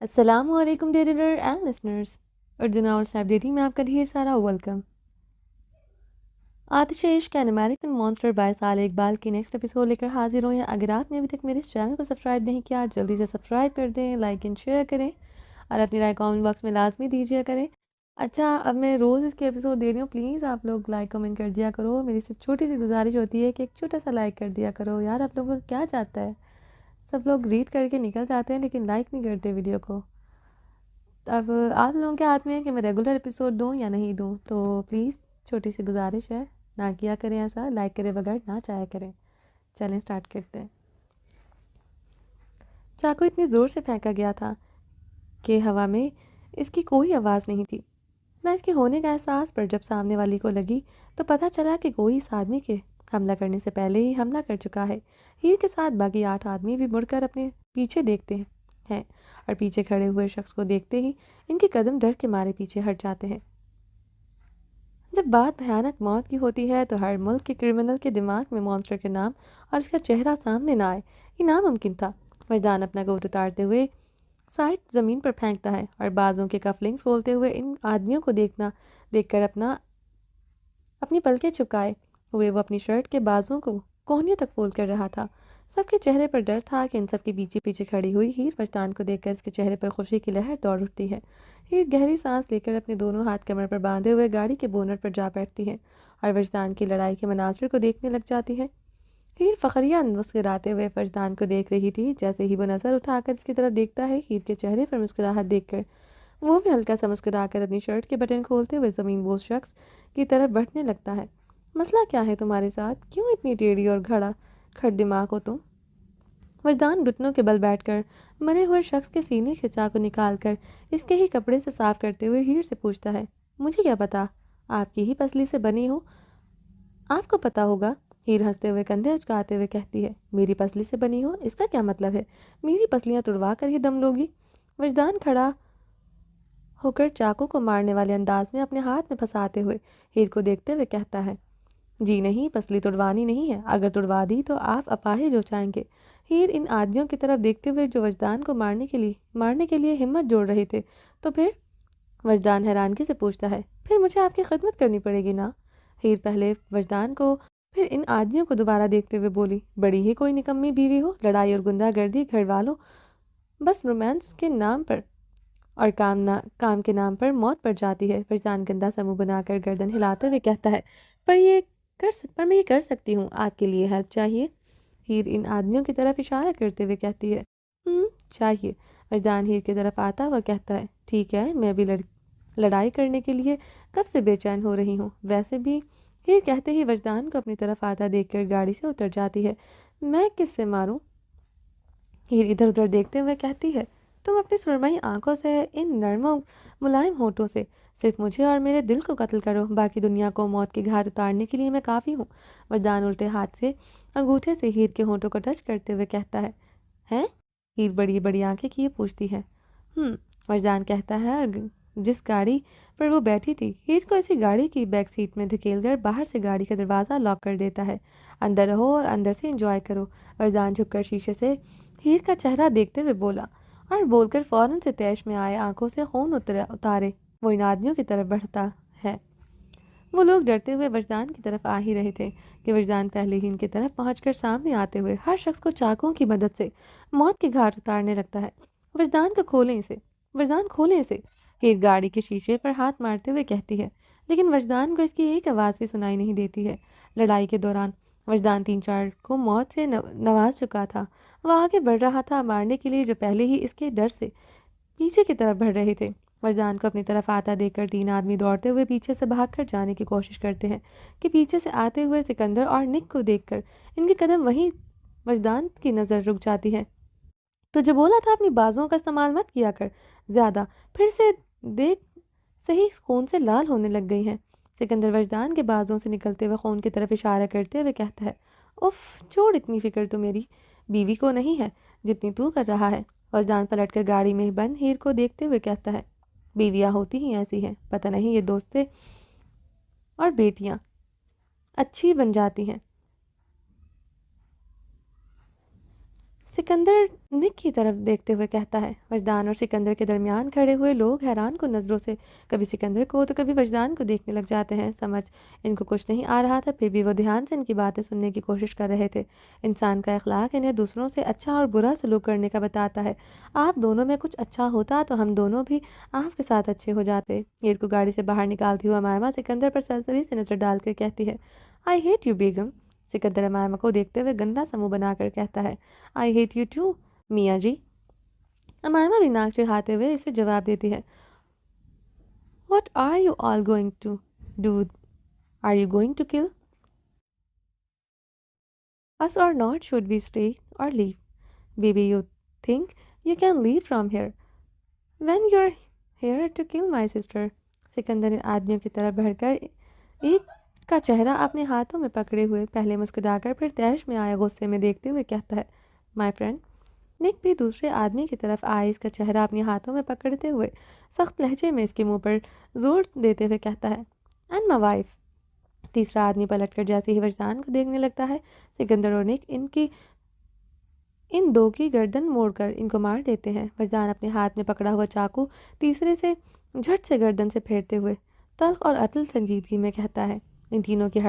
السلام علیکم dear reader and listeners, Urdu novels library میں آپ کا ڈھیر سارا ویلکم۔ آتش عشق این امریکن مانسٹر بائی سال اقبال کی نیکسٹ ایپیسوڈ لے کر حاضر ہوں۔ اگر آپ نے ابھی تک میرے اس چینل کو سبسکرائب نہیں کیا، جلدی سے سبسکرائب کر دیں، لائک اینڈ شیئر کریں اور اپنی رائے کامنٹ باکس میں لازمی دیجیے کریں۔ اچھا، اب میں روز اس کے ایپیسوڈ دے رہی ہوں، پلیز آپ لوگ لائک کمنٹ کر دیا کرو۔ میری صرف چھوٹی سی گزارش ہوتی ہے کہ ایک چھوٹا سا لائک کر دیا کرو یار، آپ لوگوں کو کیا چاہتا ہے؟ سب لوگ ریڈ کر کے نکل جاتے ہیں لیکن لائک نہیں کرتے ویڈیو کو۔ اب آپ لوگوں کے ہاتھ میں ہے کہ میں ریگولر ایپیسوڈ دوں یا نہیں دوں، تو پلیز چھوٹی سی گزارش ہے، نہ کیا کریں ایسا، لائک کرے بغیر نہ چاہیا کریں۔ چلیں سٹارٹ کرتے ہیں۔ چاقو اتنی زور سے پھینکا گیا تھا کہ ہوا میں اس کی کوئی آواز نہیں تھی، نہ اس کے ہونے کا احساس، پر جب سامنے والی کو لگی تو پتہ چلا کہ کوئی اس آدمی کے حملہ کرنے سے پہلے ہی حملہ کر چکا ہے۔ ہیر کے ساتھ باقی 8 آدمی بھی مڑ کر اپنے پیچھے دیکھتے ہیں اور پیچھے کھڑے ہوئے شخص کو دیکھتے ہی ان کے قدم ڈر کے مارے پیچھے ہٹ جاتے ہیں۔ جب بات بھیانک موت کی ہوتی ہے تو ہر ملک کے کرمنل کے دماغ میں مانسٹر کے نام اور اس کا چہرہ سامنے نہ آئے، یہ ناممکن تھا۔ وجدان اپنا گوٹ اتارتے ہوئے سائٹ زمین پر پھینکتا ہے اور بازوں کے کفلنگز کھولتے ہوئے ان آدمیوں کو دیکھ کر اپنی پلکیں چپکائے ہوئے وہ اپنی شرٹ کے بازوں کو کوہنیوں تک فولڈ کر رہا تھا۔ سب کے چہرے پر ڈر تھا کہ ان سب کے پیچھے پیچھے کھڑی ہوئی ہیر وجدان کو دیکھ کر اس کے چہرے پر خوشی کی لہر دوڑ اٹھتی ہے۔ ہیر گہری سانس لے کر اپنے دونوں ہاتھ کمر پر باندھے ہوئے گاڑی کے بونٹ پر جا بیٹھتی ہے اور وجدان کی لڑائی کے مناظر کو دیکھنے لگ جاتی ہے۔ ہیر فخریہ مسکراتے ہوئے وجدان کو دیکھ رہی تھی۔ جیسے ہی وہ نظر اٹھا کر اس کی طرف دیکھتا ہے، ہیر کے چہرے پر مسکراہٹ دیکھ کر وہ بھی ہلکا سا مسکرا کر اپنی شرٹ کے بٹن کھولتے ہوئے زمین بوس شخص کی طرف بڑھنے لگتا ہے۔ مسئلہ کیا ہے تمہارے ساتھ؟ کیوں اتنی ٹیڑھی اور کھٹ دماغ ہو تم؟ وجدان گھٹنوں کے بل بیٹھ کر مرے ہوئے شخص کے سینے سے چاقو نکال کر اس کے ہی کپڑے سے صاف کرتے ہوئے ہیر سے پوچھتا ہے، مجھے کیا پتا، آپ کی ہی پسلی سے بنی ہوں، آپ کو پتا ہوگا۔ ہیر ہنستے ہوئے کندھے اچکاتے ہوئے کہتی ہے، میری پسلی سے بنی ہو، اس کا کیا مطلب ہے؟ میری پسلیاں توڑوا کر ہی دم لوگی؟ وجدان کھڑا ہو کر چاقو کو مارنے والے انداز میں اپنے ہاتھ میں پھنساتے ہوئے ہیر کو دیکھتے ہوئے کہتا ہے، جی نہیں، پسلی توڑوانی نہیں ہے، اگر توڑوا دی تو آپ اپاہج ہو جائیں گے۔ ہیر ان آدمیوں کی طرف دیکھتے ہوئے جو وجدان کو مارنے کے لیے ہمت جوڑ رہے تھے، تو پھر؟ وجدان حیرانگی سے پوچھتا ہے، پھر مجھے آپ کی خدمت کرنی پڑے گی نا؟ ہیر پہلے وجدان کو پھر ان آدمیوں کو دوبارہ دیکھتے ہوئے بولی، بڑی ہی کوئی نکمی بیوی ہو، لڑائی اور گنڈا گردی گھر والوں بس رومانس کے نام پر اور کام کے نام پر موت پڑ جاتی ہے۔ وجدان گندا سا منہ بنا کر گردن ہلاتے ہوئے کہتا ہے، پر میں یہ کر سکتی ہوں، آپ کے لیے ہیلپ چاہیے؟ ہیر ان آدمیوں کی طرف اشارہ کرتے ہوئے کہتی ہے، چاہیے۔ وجدان ہیر کی طرف آتا ہوا کہتا ہے، ٹھیک ہے، میں بھی لڑائی کرنے کے لیے کب سے بے چین ہو رہی ہوں، ویسے بھی۔ ہیر کہتے ہی وجدان کو اپنی طرف آتا دیکھ کر گاڑی سے اتر جاتی ہے۔ میں کس سے ماروں؟ ہیر ادھر ادھر دیکھتے ہوئے کہتی ہے، تم اپنی سرمئی آنکھوں سے، ان نرم و ملائم ہونٹوں سے صرف مجھے اور میرے دل کو قتل کرو، باقی دنیا کو موت کے گھاٹ اتارنے کے لیے میں کافی ہوں۔ وجدان الٹے ہاتھ سے انگوٹھے سے ہیر کے ہونٹوں کو ٹچ کرتے ہوئے کہتا ہے، ہیں؟ ہیر بڑی بڑی آنکھیں کیے پوچھتی ہے۔ وجدان کہتا ہے اور جس گاڑی پر وہ بیٹھی تھی، ہیر کو اسی گاڑی کی بیک سیٹ میں دھکیل کر باہر سے گاڑی کا دروازہ لاک کر دیتا ہے۔ اندر رہو اور اندر سے انجوائے کرو۔ وجدان جھک کر شیشے سے ہیر کا چہرہ دیکھتے ہوئے بولا اور بول کر فوراً سے تیش میں آئے آنکھوں سے خون اتارے وہ ان آدمیوں کی طرف بڑھتا ہے۔ وہ لوگ ڈرتے ہوئے وجدان کی طرف آ ہی رہے تھے کہ وجدان پہلے ہی ان کی طرف پہنچ کر سامنے آتے ہوئے ہر شخص کو چاقوؤں کی مدد سے موت کے گھاٹ اتارنے لگتا ہے۔ وجدان کھولیں اسے، ہیر گاڑی کے شیشے پر ہاتھ مارتے ہوئے کہتی ہے، لیکن وجدان کو اس کی ایک آواز بھی سنائی نہیں دیتی ہے۔ لڑائی کے دوران وجدان 3-4 کو موت سے نواز چکا تھا۔ وہ آگے بڑھ رہا تھا مارنے کے لیے جو پہلے ہی اس کے ڈر سے پیچھے کی طرف بڑھ رہے تھے۔ وجدان کو اپنی طرف آتا دیکھ کر 3 آدمی دوڑتے ہوئے پیچھے سے بھاگ کر جانے کی کوشش کرتے ہیں کہ پیچھے سے آتے ہوئے سکندر اور نک کو دیکھ کر ان کے قدم وہیں وجدان کی نظر رک جاتی ہے۔ تو جو بولا تھا اپنی بازوؤں کا استعمال مت کیا کر زیادہ، پھر سے دیکھ صحیح خون سے لال ہونے لگ گئی ہیں۔ سکندر وجدان کے بازوؤں سے نکلتے ہوئے خون کی طرف اشارہ کرتے ہوئے کہتا ہے، اف، چھوڑ، اتنی فکر تو میری بیوی کو نہیں ہے جتنی تو کر رہا ہے۔ وجدان پلٹ کر گاڑی میں بند ہیر کو دیکھتے ہوئے کہتا ہے، بیویاں ہوتی ہی ایسی ہیں، پتہ نہیں یہ دوستیں اور بیٹیاں اچھی بن جاتی ہیں۔ سکندر نک کی طرف دیکھتے ہوئے کہتا ہے۔ وجدان اور سکندر کے درمیان کھڑے ہوئے لوگ حیران کن نظروں سے کبھی سکندر کو تو کبھی وجدان کو دیکھنے لگ جاتے ہیں۔ سمجھ ان کو کچھ نہیں آ رہا تھا، پھر بھی وہ دھیان سے ان کی باتیں سننے کی کوشش کر رہے تھے۔ انسان کا اخلاق انہیں دوسروں سے اچھا اور برا سلوک کرنے کا بتاتا ہے۔ آپ دونوں میں کچھ اچھا ہوتا تو ہم دونوں بھی آپ کے ساتھ اچھے ہو جاتے۔ ہیر کو گاڑی سے باہر نکالتی ہوئی امائمہ سکندر پر سرسری سے نظر ڈال کر کہتی ہے، آئی ہیٹ یو بیگم۔ سکندر امائمہ کو دیکھتے ہوئے گندا سا منہ بنا کر کہتا ہے، آئی ہیٹ یو ٹو میاں جی۔ امائمہ بھی ناک چڑھاتے ہوئے اسے جواب دیتی ہے، what are you all going to do? Are you going to kill us or not? Should we stay or leave? Baby, you think you can leave from here when you're here to kill my sister? Sikandar نے آدمیوں کی طرف بڑھ کر ایک کا چہرہ اپنے ہاتھوں میں پکڑے ہوئے پہلے مسکرا کر پھر تیش میں آئے غصے میں دیکھتے ہوئے کہتا ہے، مائی فرینڈ۔ نک بھی دوسرے آدمی کی طرف آئے، اس کا چہرہ اپنے ہاتھوں میں پکڑتے ہوئے سخت لہجے میں اس کے منہ پر زور دیتے ہوئے کہتا ہے، اینڈ مائی وائف۔ تیسرا آدمی پلٹ کر جیسے ہی وجدان کو دیکھنے لگتا ہے، سکندر اور نک ان دو کی گردن موڑ کر ان کو مار دیتے ہیں۔ وجدان اپنے ہاتھ میں پکڑا ہوا چاقو تیسرے سے جھٹ سے گردن سے پھیرتے ہوئے تلخ اور عتل سنجیدگی میں کہتا ہے، ان تینوں کی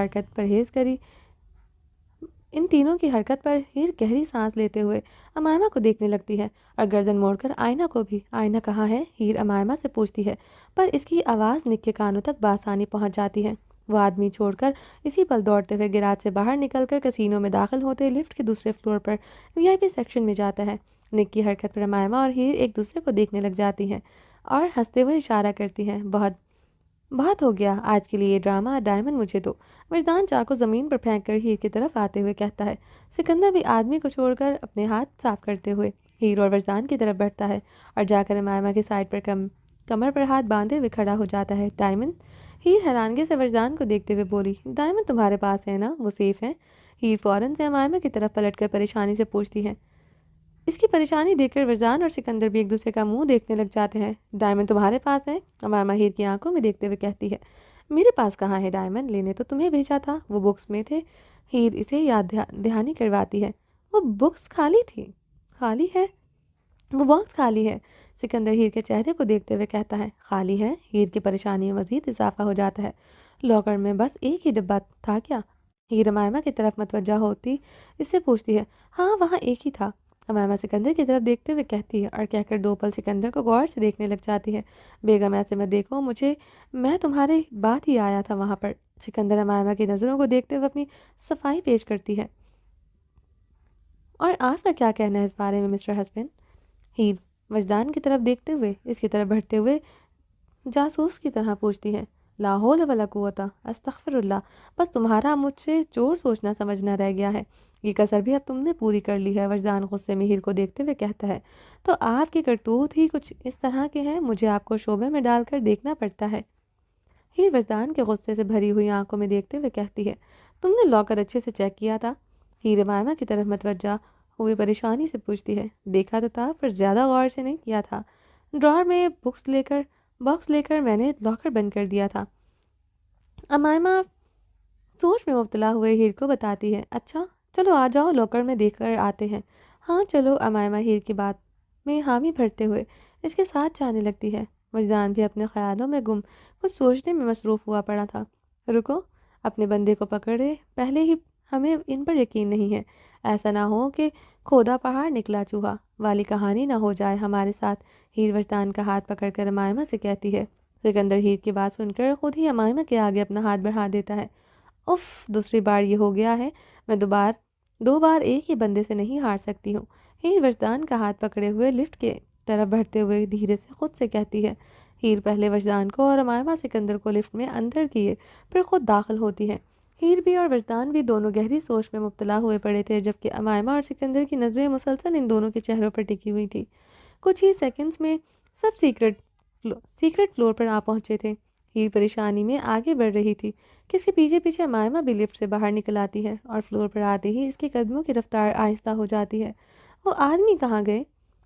حرکت پر ہیر گہری سانس لیتے ہوئے امائمہ کو دیکھنے لگتی ہے اور گردن موڑ کر آئینہ کو بھی۔ آئینہ کہاں ہے؟ ہیر امائمہ سے پوچھتی ہے، پر اس کی آواز نک کے کانوں تک بآسانی پہنچ جاتی ہے۔ وہ آدمی چھوڑ کر اسی پل دوڑتے ہوئے گراج سے باہر نکل کر کسینو میں داخل ہوتے لفٹ کے دوسرے فلور پر وی آئی پی سیکشن میں جاتا ہے۔ نک کی حرکت پر امائمہ اور ہیر ایک دوسرے کو دیکھنے لگ جاتی ہیں اور ہنستے ہوئے اشارہ کرتی ہیں، بہت ہو گیا آج کے لیے یہ ڈرامہ، ڈائمنڈ مجھے دو۔ وجدان چاقو زمین پر پھینک کر ہیر کی طرف آتے ہوئے کہتا ہے۔ سکندر بھی آدمی کو چھوڑ کر اپنے ہاتھ صاف کرتے ہوئے ہیر اور وجدان کی طرف بڑھتا ہے اور جا کر امائمہ کے سائڈ پر کمر پر ہاتھ باندھے ہوئے کھڑا ہو جاتا ہے۔ ڈائمنڈ؟ ہیر حیرانگی سے وجدان کو دیکھتے ہوئے بولی، ڈائمنڈ تمہارے پاس ہے نا؟ وہ سیف ہیں؟ ہیر فوراً سے امائمہ کی طرف پلٹ کر پریشانی سے پوچھتی ہے۔ اس کی پریشانی دیکھ کر وجدان اور سکندر بھی ایک دوسرے کا منہ دیکھنے لگ جاتے ہیں۔ ڈائمنڈ تمہارے پاس ہے؟ امائمہ ہیر کی آنکھوں میں دیکھتے ہوئے کہتی ہے، میرے پاس کہاں ہے ڈائمنڈ؟ لینے تو تمہیں بھیجا تھا، وہ بکس میں تھے۔ ہیر اسے یاد دہانی کرواتی ہے، وہ بکس خالی تھی۔ خالی ہے؟ وہ باکس خالی ہے۔ سکندر ہیر کے چہرے کو دیکھتے ہوئے کہتا ہے، خالی ہے؟ ہیر کی پریشانی میں مزید اضافہ ہو جاتا ہے، لاکر میں بس ایک ہی ڈبہ تھا کیا؟ ہیر امائمہ کی طرف متوجہ ہوتی اس سے پوچھتی ہے، ہاں وہاں ایک ہی تھا۔ امائمہ سکندر کی طرف دیکھتے ہوئے کہتی ہے اور کہہ کر دو پل سکندر کو غور سے دیکھنے لگ جاتی ہے، بیگم ایسے مت دیکھو مجھے، میں تمہارے بات ہی آیا تھا وہاں پر۔ سکندر امائمہ کی نظروں کو دیکھتے ہوئے اپنی صفائی پیش کرتی ہے، اور آپ کا کیا کہنا ہے اس بارے میں مسٹر ہسبینڈ؟ ہیر وجدان کی طرف دیکھتے ہوئے اس کی طرف بڑھتے ہوئے جاسوس کی طرح پوچھتی ہے، لا حول ولا قوت استغفر اللہ، بس تمہارا مجھ سے چور سوچنا سمجھنا رہ گیا ہے، یہ کسر بھی اب تم نے پوری کر لی ہے۔ وجدان غصے میں ہیر کو دیکھتے ہوئے کہتا ہے، تو آپ کی کرتوت ہی کچھ اس طرح کے ہیں، مجھے آپ کو شعبے میں ڈال کر دیکھنا پڑتا ہے۔ ہیر وجدان کے غصے سے بھری ہوئی آنکھوں میں دیکھتے ہوئے کہتی ہے، تم نے لاکر اچھے سے چیک کیا تھا؟ ہیر امائمہ کی طرف متوجہ ہوئے پریشانی سے پوچھتی ہے، دیکھا تو تھا پر زیادہ غور سے نہیں کیا تھا، ڈرار میں باکس لے کر میں نے لاکر بند کر دیا تھا۔ امائمہ سوچ میں مبتلا ہوئے ہیر کو بتاتی ہے، اچھا چلو آ جاؤ لاکر میں دیکھ کر آتے ہیں۔ ہاں چلو۔ امائمہ ہیر کی بات میں حامی بھرتے ہوئے اس کے ساتھ جانے لگتی ہے۔ وجدان بھی اپنے خیالوں میں گم کچھ سوچنے میں مصروف ہوا پڑا تھا۔ رکو، اپنے بندے کو پکڑے، پہلے ہی ہمیں ان پر یقین نہیں ہے، ایسا نہ ہو کہ کھودا پہاڑ نکلا چوہا والی کہانی نہ ہو جائے ہمارے ساتھ۔ ہیر وجدان کا ہاتھ پکڑ کر امائمہ سے کہتی ہے۔ سکندر ہیر کی بات سن کر خود ہی امائمہ کے آگے اپنا ہاتھ بڑھا دیتا ہے۔ اف، دوسری بار یہ ہو گیا ہے، میں دو بار ایک ہی بندے سے نہیں ہار سکتی ہوں۔ ہیر وجدان کا ہاتھ پکڑے ہوئے لفٹ کے طرف بڑھتے ہوئے دھیرے سے خود سے کہتی ہے۔ ہیر پہلے وجدان کو اور امائمہ سکندر کو لفٹ میں اندر کیے پھر خود داخل ہوتی ہے۔ ہیر بھی اور وجدان بھی دونوں گہری سوچ میں مبتلا ہوئے پڑے تھے، جبکہ امائمہ اور سکندر کی نظریں مسلسل ان دونوں کے چہروں پر ٹکی ہوئی تھی۔ کچھ ہی سیکنڈز میں سب سیکرٹ فلور پر آ پہنچے تھے۔ ہیر پریشانی میں آگے بڑھ رہی تھی کہ اس کے پیچھے پیچھے امائمہ بھی لفٹ سے باہر نکل آتی ہے اور فلور پر آتے ہی اس کے قدموں کی رفتار آہستہ ہو جاتی ہے۔ وہ آدمی کہاں گئے؟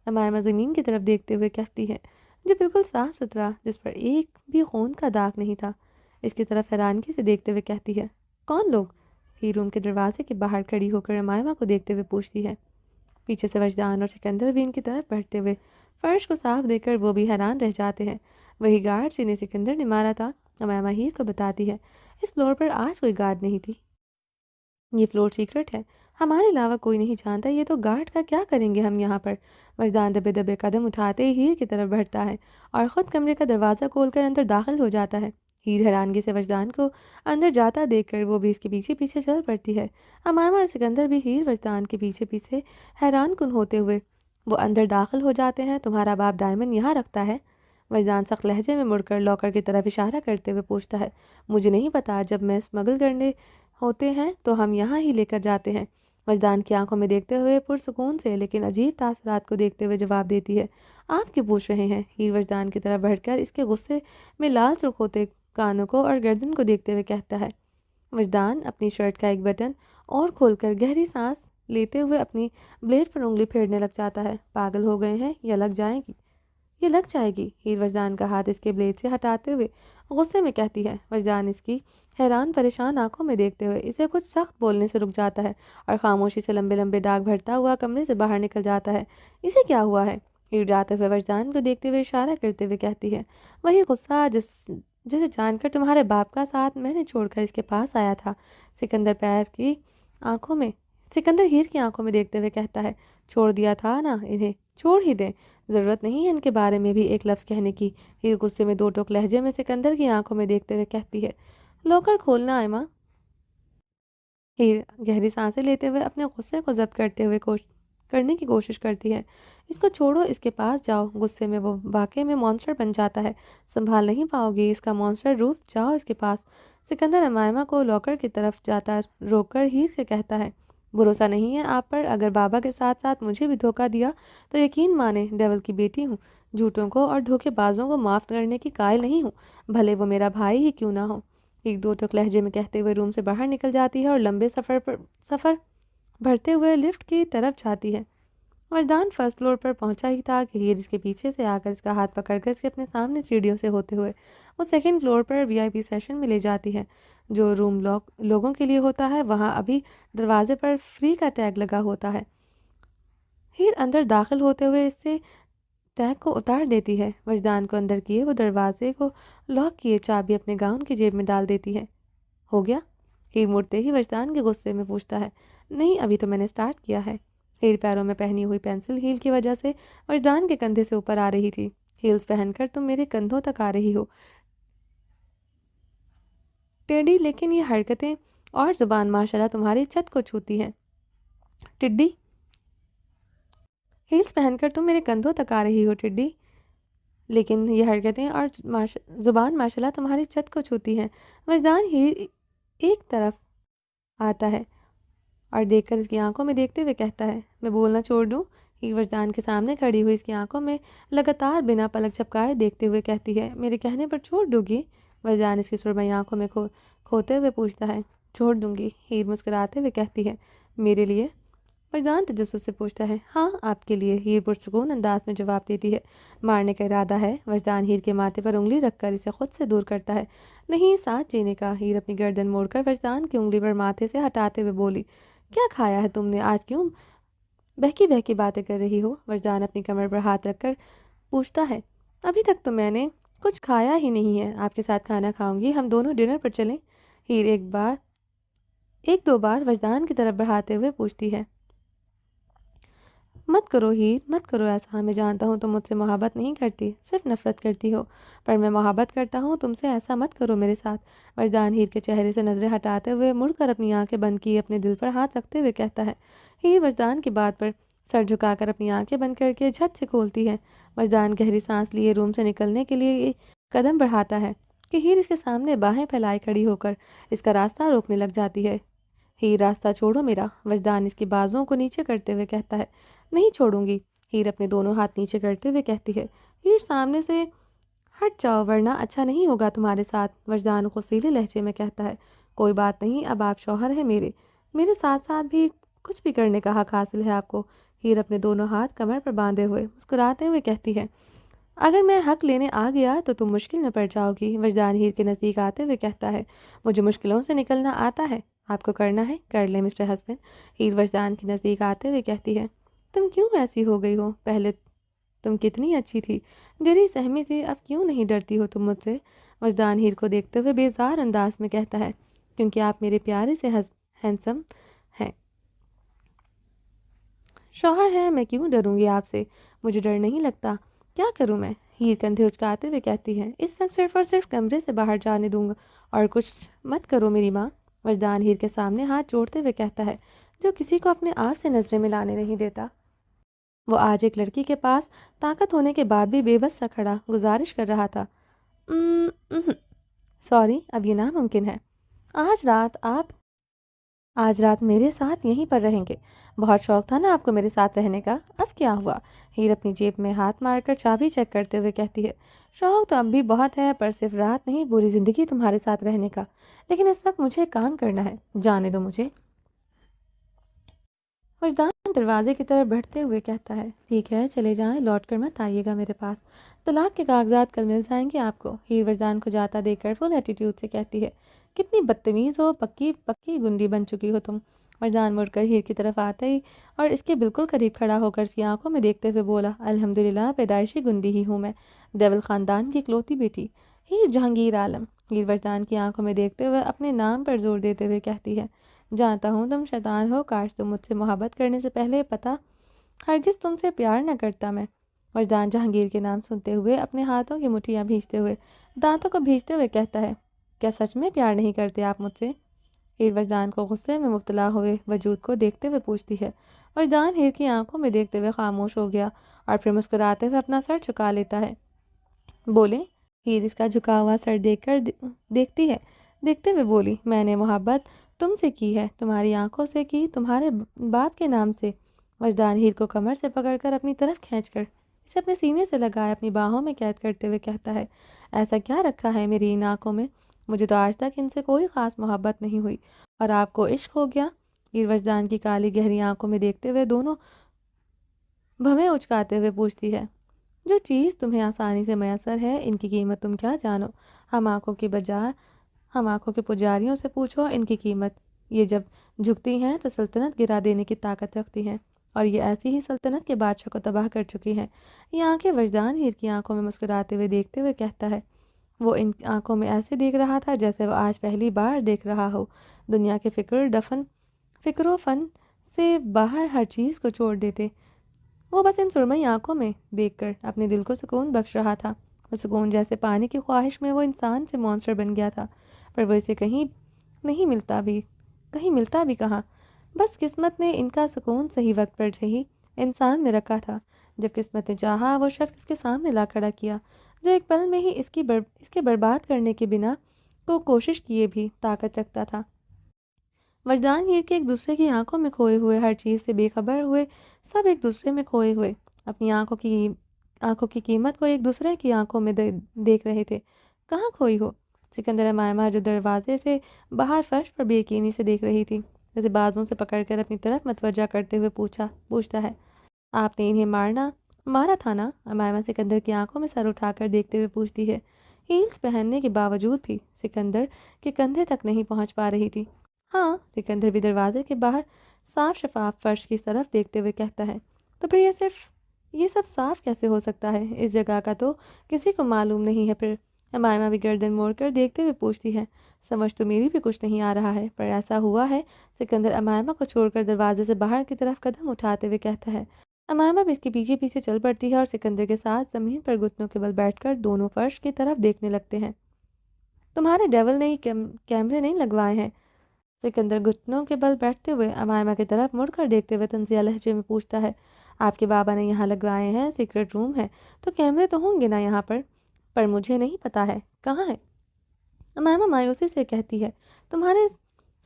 امائمہ زمین کی طرف دیکھتے ہوئے کہتی ہے، جو بالکل صاف ستھرا، جس پر ایک بھی خون کا داغ نہیں تھا۔ اس کی طرف حیرانگی سے دیکھتے ہوئے کہتی ہے، کون لوگ؟ ہیر روم کے دروازے کے باہر کھڑی ہو کر امائمہ کو دیکھتے ہوئے پوچھتی ہے۔ پیچھے سے وجدان اور سکندر بھی ان کی طرف بڑھتے ہوئے فرش کو صاف دیکھ کر وہ بھی حیران رہ جاتے ہیں۔ وہی گارڈ جنہیں سکندر نے مارا تھا، امامہ ہیر کو بتاتی ہے، اس فلور پر آج کوئی گارڈ نہیں تھی، یہ فلور سیکرٹ ہے، ہمارے علاوہ کوئی نہیں جانتا، یہ تو گارڈ کا کیا کریں گے ہم یہاں پر۔ وجدان دبے دبے قدم اٹھاتے ہی ہیر کی طرف بڑھتا ہے اور خود کمرے کا دروازہ کھول کر اندر داخل ہو جاتا ہے۔ ہیر حیرانگی سے وجدان کو اندر جاتا دیکھ کر وہ بھی اس کے پیچھے پیچھے چل پڑتی ہے۔ امامہ اور سکندر بھی ہیر وجدان کے پیچھے پیچھے حیران کن ہوتے ہوئے وہ اندر داخل ہو جاتے ہیں۔ تمہارا باپ ڈائمنڈ یہاں رکھتا ہے؟ وجدان سخت لہجے میں مڑ کر لاکر کی طرف اشارہ کرتے ہوئے پوچھتا ہے۔ مجھے نہیں پتا، جب میں اسمگل کرنے ہوتے ہیں تو ہم یہاں ہی لے کر جاتے ہیں۔ وجدان کی آنکھوں میں دیکھتے ہوئے پرسکون سے لیکن عجیب تاثرات کو دیکھتے ہوئے جواب دیتی ہے۔ آپ کیوں پوچھ رہے ہیں؟ ہیر وجدان کی طرف بڑھ کر اس کے غصے میں لال سرخ ہوتے کانوں کو اور گردن کو دیکھتے ہوئے کہتا ہے۔ وجدان اپنی شرٹ کا ایک بٹن اور کھول کر گہری سانس لیتے ہوئے اپنی بلیڈ پر انگلی پھیرنے لگ جاتا ہے۔ پاگل ہو گئے ہیں یا لگ جائے گی؟ یہ لگ جائے گی، ہیر وجدان کا ہاتھ اس کے بلیڈ سے ہٹاتے ہوئے غصے میں کہتی ہے۔ وجدان اس کی حیران پریشان آنکھوں میں دیکھتے ہوئے اسے کچھ سخت بولنے سے رک جاتا ہے اور خاموشی سے لمبے لمبے ڈاگ بھرتا ہوا کمرے سے باہر نکل جاتا ہے۔ اسے کیا ہوا ہے؟ ہیر جاتے ہوئے وجدان کو دیکھتے ہوئے اشارہ کرتے ہوئے کہتی ہے۔ وہی غصہ جسے جان کر تمہارے باپ کا ساتھ میں نے چھوڑ کر اس کے پاس آیا تھا۔ سکندر ہیر کی آنکھوں میں دیکھتے ہوئے کہتا ہے۔ چھوڑ دیا تھا نا انہیں، چھوڑ ہی دیں، ضرورت نہیں ہے ان کے بارے میں بھی ایک لفظ کہنے کی۔ ہیر غصے میں دو ٹوک لہجے میں سکندر کی آنکھوں میں دیکھتے ہوئے کہتی ہے۔ لاکر کھولنا ایما۔ ہیر گہری سانسیں لیتے ہوئے اپنے غصے کو ضبط کرنے کی کوشش کرتی ہے۔ اس کو چھوڑو، اس کے پاس جاؤ۔ غصے میں وہ واقعے میں مونسٹر بن جاتا ہے، سنبھال نہیں پاؤ گی اس کا مونسٹر روپ، جاؤ اس کے پاس۔ سکندر امائمہ کو لاکر کی طرف جاتا روک کر ہیر سے کہتا ہے۔ بھروسہ نہیں ہے آپ پر؟ اگر بابا کے ساتھ ساتھ مجھے بھی دھوکہ دیا تو یقین مانیں، ڈیول کی بیٹی ہوں، جھوٹوں کو اور دھوکے بازوں کو معاف کرنے کی قائل نہیں ہوں، بھلے وہ میرا بھائی ہی کیوں نہ ہو۔ ایک دو ٹک لہجے میں کہتے ہوئے روم سے باہر نکل جاتی ہے اور لمبے سفر بھرتے ہوئے لفٹ کی طرف جاتی ہے۔ وجدان فرسٹ فلور پر پہنچا ہی تھا کہ ہیر اس کے پیچھے سے آ کر اس کا ہاتھ پکڑ کر اس کے اپنے سامنے سیڑھیوں سے ہوتے ہوئے وہ سیکنڈ فلور پر وی آئی پی سیشن میں لے جاتی ہے، جو روم لوگوں کے لیے ہوتا ہے۔ وہاں ابھی دروازے پر فری کا ٹیگ لگا ہوتا ہے۔ ہیر اندر داخل ہوتے ہوئے اس سے ٹیگ کو اتار دیتی ہے۔ وجدان کو اندر کیے وہ دروازے کو لاک کیے چابی اپنے گاؤن کی جیب میں ڈال دیتی ہے۔ ہو گیا؟ ہیر مڑتے ہی وجدان کے غصے میں پوچھتا ہے۔ نہیں، ابھی تو میں نے سٹارٹ کیا ہے۔ ہیر پیروں میں پہنی ہوئی پینسل ہیل کی وجہ سے وجدان کے کندھے سے اوپر آ رہی تھی۔ ہیلز پہن کر تم میرے کندھوں تک آ رہی ہو ٹیڈی، لیکن یہ حرکتیں اور زبان ماشاءاللہ تمہاری چھت کو چھوتی ہیں۔ ٹڈی، ہیلز پہن کر تم میرے کندھوں تک آ رہی ہو ٹڈی، لیکن یہ حرکتیں اور زبان ماشاءاللہ تمہاری چھت کو چھوتی ہیں۔ وجدان ہیر ایک طرف آتا ہے اور دیکھ کر اس کی آنکھوں میں دیکھتے ہوئے کہتا ہے۔ میں بولنا چھوڑ دوں؟ ہیر وجدان کے سامنے کھڑی ہوئی اس کی آنکھوں میں لگاتار بنا پلک جھپکائے دیکھتے ہوئے کہتی ہے۔ میرے کہنے پر چھوڑ دو گی؟ وجدان اس کی سرمئی آنکھوں میں کھوتے ہوئے پوچھتا ہے۔ چھوڑ دوں گی، ہیر مسکراتے ہوئے کہتی ہے۔ میرے لیے؟ وجدان تجسس سے پوچھتا ہے۔ ہاں، آپ کے لیے، ہیر پرسکون انداز میں جواب دیتی ہے۔ مارنے کا ارادہ ہے؟ وجدان ہیر کے ماتھے پر انگلی رکھ کر اسے خود سے دور کرتا ہے۔ نہیں، ساتھ جینے کا۔ ہیر اپنی گردن موڑ کر وجدان کی انگلی پر ماتھے سے ہٹاتے ہوئے بولی۔ کیا کھایا ہے تم نے آج؟ کیوں بہکی بہکی باتیں کر رہی ہو؟ وجدان اپنی کمر پر ہاتھ رکھ کر پوچھتا ہے۔ ابھی تک تو میں نے کچھ کھایا ہی نہیں ہے، آپ کے ساتھ کھانا کھاؤں گی، ہم دونوں ڈنر پر چلیں؟ ہیر ایک دو بار وجدان کی طرف بڑھاتے ہوئے پوچھتی ہے۔ مت کرو ہیر، مت کرو ایسا، میں جانتا ہوں تم مجھ سے محبت نہیں کرتی، صرف نفرت کرتی ہو، پر میں محبت کرتا ہوں تم سے، ایسا مت کرو میرے ساتھ۔ وجدان ہیر کے چہرے سے نظریں ہٹاتے ہوئے مڑ کر اپنی آنکھیں بند کی اپنے دل پر ہاتھ رکھتے ہوئے کہتا ہے۔ ہیر وجدان کی بات پر سر جھکا کر اپنی آنکھیں بند کر کے جھٹ سے کھولتی ہے۔ وجدان گہری سانس لیے روم سے نکلنے کے لیے قدم بڑھاتا ہے کہ ہیر اس کے سامنے باہیں پھیلائے کھڑی ہو کر اس کا راستہ روکنے لگ جاتی ہے۔ ہیر، راستہ چھوڑو میرا، وجدان اس کی بازوؤں کو نیچے کرتے ہوئے کہتا ہے۔ نہیں چھوڑوں گی، ہیر اپنے دونوں ہاتھ نیچے کرتے ہوئے کہتی ہے۔ ہیر، سامنے سے ہٹ جاؤ ورنہ اچھا نہیں ہوگا تمہارے ساتھ، وجدان غصیلے لہجے میں کہتا ہے۔ کوئی بات نہیں، اب آپ شوہر ہیں میرے ساتھ ساتھ بھی کچھ بھی کرنے کا حق حاصل ہے آپ کو۔ ہیر اپنے دونوں ہاتھ کمر پر باندھے ہوئے مسکراتے ہوئے کہتی ہے۔ اگر میں حق لینے آ گیا تو تم مشکل میں پڑ جاؤ گی، وجدان ہیر کے نزدیک آتے ہوئے کہتا ہے۔ مجھے مشکلوں سے نکلنا آتا ہے، آپ کو کرنا ہے کر لیں مسٹر ہسبینڈ، ہیر وجدان کے نزدیک آتے ہوئے کہتی ہے۔ تم کیوں ایسی ہو گئی ہو؟ پہلے تم کتنی اچھی تھی، گری سہمی سے، اب کیوں نہیں ڈرتی ہو تم مجھ سے؟ وجدان ہیر کو دیکھتے ہوئے بیزار انداز میں کہتا ہے، کیونکہ آپ میرے پیارے سے ہینسم ہیں، شوہر ہیں، میں کیوں ڈروں گی آپ سے؟ مجھے ڈر نہیں لگتا، کیا کروں میں؟ ہیر کندھے اچکاتے ہوئے کہتی ہے، اس وقت صرف اور صرف کمرے سے باہر جانے دوں گا اور کچھ مت کرو میری ماں۔ وجدان ہیر کے سامنے ہاتھ جوڑتے ہوئے کہتا ہے، جو کسی کو اپنے آپ سے نظریں ملانے نہیں دیتا۔ وہ آج ایک لڑکی کے پاس طاقت ہونے کے بعد بھی بے بس سا کھڑا گزارش کر رہا تھا، سوری، اب یہ ناممکن ہے۔ آج رات آپ آج رات میرے ساتھ یہیں پر رہیں گے۔ بہت شوق تھا نا آپ کو میرے ساتھ رہنے کا، اب کیا ہوا؟ ہیر اپنی جیب میں ہاتھ مار کر چابی چیک کرتے ہوئے کہتی ہے، شوق تو اب بھی بہت ہے، پر صرف رات نہیں، پوری زندگی تمہارے ساتھ رہنے کا۔ لیکن اس وقت مجھے کام کرنا ہے، جانے دو مجھے۔ وجدان دروازے کی طرف بڑھتے ہوئے کہتا ہے، ٹھیک ہے چلے جائیں، لوٹ کر مت آئیے گا میرے پاس، طلاق کے کاغذات کل مل جائیں گے آپ کو۔ ہیر وجدان کو جاتا دیکھ کر فل ایٹیٹیوڈ سے کہتی ہے، کتنی بدتمیز ہو، پکی پکی گنڈی بن چکی ہو تم۔ وجدان مڑ کر ہیر کی طرف آتے ہی اور اس کے بالکل قریب کھڑا ہو کر اس کی آنکھوں میں دیکھتے ہوئے بولا، الحمدللہ پیدائشی گنڈی ہی ہوں میں، دیول خاندان کی اکلوتی بیٹی۔ ہیر جہانگیر عالم۔ ہیر وجدان کی آنکھوں میں دیکھتے ہوئے اپنے نام پر زور دیتے ہوئے کہتی ہے، جانتا ہوں تم شیطان ہو، کاش تم مجھ سے محبت کرنے سے پہلے پتا ہرگز تم سے پیار نہ کرتا میں۔ وجدان جہانگیر کے نام سنتے ہوئے اپنے ہاتھوں کی مٹھیاں بھیجتے ہوئے، دانتوں کو بھیجتے ہوئے کہتا ہے، کیا سچ میں پیار نہیں کرتے آپ مجھ سے؟ ہیر وجدان کو غصے میں مبتلا ہوئے وجود کو دیکھتے ہوئے پوچھتی ہے۔ وجدان ہیر کی آنکھوں میں دیکھتے ہوئے خاموش ہو گیا اور پھر مسکراتے ہوئے اپنا سر جھکا لیتا ہے۔ بولے؟ ہیر اس کا جھکا ہوا سر دیکھتی ہے، دیکھتے ہوئے بولی، میں نے محبت تم سے کی ہے، تمہاری آنکھوں سے کی، تمہارے باپ کے نام سے۔ وجدان ہیر کو کمر سے پکڑ کر اپنی طرف کھینچ کر اسے اپنے سینے سے لگائے اپنی باہوں میں قید کرتے ہوئے کہتا ہے، ایسا کیا رکھا ہے میری ان آنکھوں میں؟ مجھے تو آج تک ان سے کوئی خاص محبت نہیں ہوئی، اور آپ کو عشق ہو گیا؟ ہیر وجدان کی کالی گہری آنکھوں میں دیکھتے ہوئے دونوں بھویں اچکاتے ہوئے پوچھتی ہے، جو چیز تمہیں آسانی سے میسر ہے ان کی قیمت تم کیا جانو؟ ہم آنکھوں کے پجاریوں سے پوچھو ان کی قیمت، یہ جب جھکتی ہیں تو سلطنت گرا دینے کی طاقت رکھتی ہیں، اور یہ ایسی ہی سلطنت کے بادشاہ کو تباہ کر چکی ہیں۔ یہ آنکھیں وجدان ہیر کی آنکھوں میں مسکراتے ہوئے دیکھتے ہوئے کہتا ہے، وہ ان آنکھوں میں ایسے دیکھ رہا تھا جیسے وہ آج پہلی بار دیکھ رہا ہو، دنیا کے فکر و فن سے باہر ہر چیز کو چھوڑ دیتے، وہ بس ان سرمئی آنکھوں میں دیکھ کر اپنے دل کو سکون بخش رہا تھا۔ وہ سکون جیسے پانی کی خواہش میں وہ انسان سے مونسٹر بن گیا تھا، پر وہ اسے کہیں ملتا بھی کہاں۔ بس قسمت نے ان کا سکون صحیح وقت پر صحیح انسان میں رکھا تھا۔ جب قسمت نے چاہا وہ شخص اس کے سامنے لا کھڑا کیا، جو ایک پل میں ہی اس کے برباد کرنے کے بنا کو کوشش کیے بھی طاقت رکھتا تھا۔ وجدان ہیر کے ایک دوسرے کی آنکھوں میں کھوئے ہوئے، ہر چیز سے بے خبر ہوئے، سب ایک دوسرے میں کھوئے ہوئے، اپنی آنکھوں کی قیمت کو ایک دوسرے کی آنکھوں میں دیکھ رہے تھے۔ کہاں کھوئی ہو؟ سکندر امائمہ جو دروازے سے باہر فرش پر بے یقینی سے دیکھ رہی تھی، اسے بازوں سے پکڑ کر اپنی طرف متوجہ کرتے ہوئے پوچھتا ہے، آپ نے انہیں مارا تھا نا؟ امائمہ سکندر کی آنکھوں میں سر اٹھا کر دیکھتے ہوئے پوچھتی ہے، ہیلز پہننے کے باوجود بھی سکندر کے کندھے تک نہیں پہنچ پا رہی تھی۔ ہاں، سکندر بھی دروازے کے باہر صاف شفاف فرش کی طرف دیکھتے ہوئے کہتا ہے، تو پھر یہ سب صاف کیسے ہو سکتا ہے؟ اس جگہ کا تو کسی کو معلوم نہیں ہے پھر۔ امائمہ بھی گردن موڑ کر دیکھتے ہوئے پوچھتی ہے، سمجھ تو میری بھی کچھ نہیں آ رہا ہے، پر ایسا ہوا ہے۔ سکندر امائمہ کو چھوڑ کر دروازے سے باہر کی طرف قدم اٹھاتے ہوئے کہتا ہے۔ امائمہ بھی اس کے پیچھے پیچھے چل پڑتی ہے اور سکندر کے ساتھ زمین پر گھٹنوں کے بل بیٹھ کر دونوں فرش کی طرف دیکھنے لگتے ہیں۔ تمہارے ڈیول نے کیمرے نہیں لگوائے ہیں؟ سکندر گھٹنوں کے بل بیٹھتے ہوئے امائمہ کی طرف مڑ کر دیکھتے ہوئے طنزیہ لہجے میں پوچھتا ہے، آپ کے بابا نے یہاں لگوائے ہیں، سیکرٹ روم ہے تو کیمرے تو ہوں گے نا یہاں پر مجھے نہیں پتا ہے کہاں ہے۔ امائمہ مایوسی سے کہتی ہے، تمہارے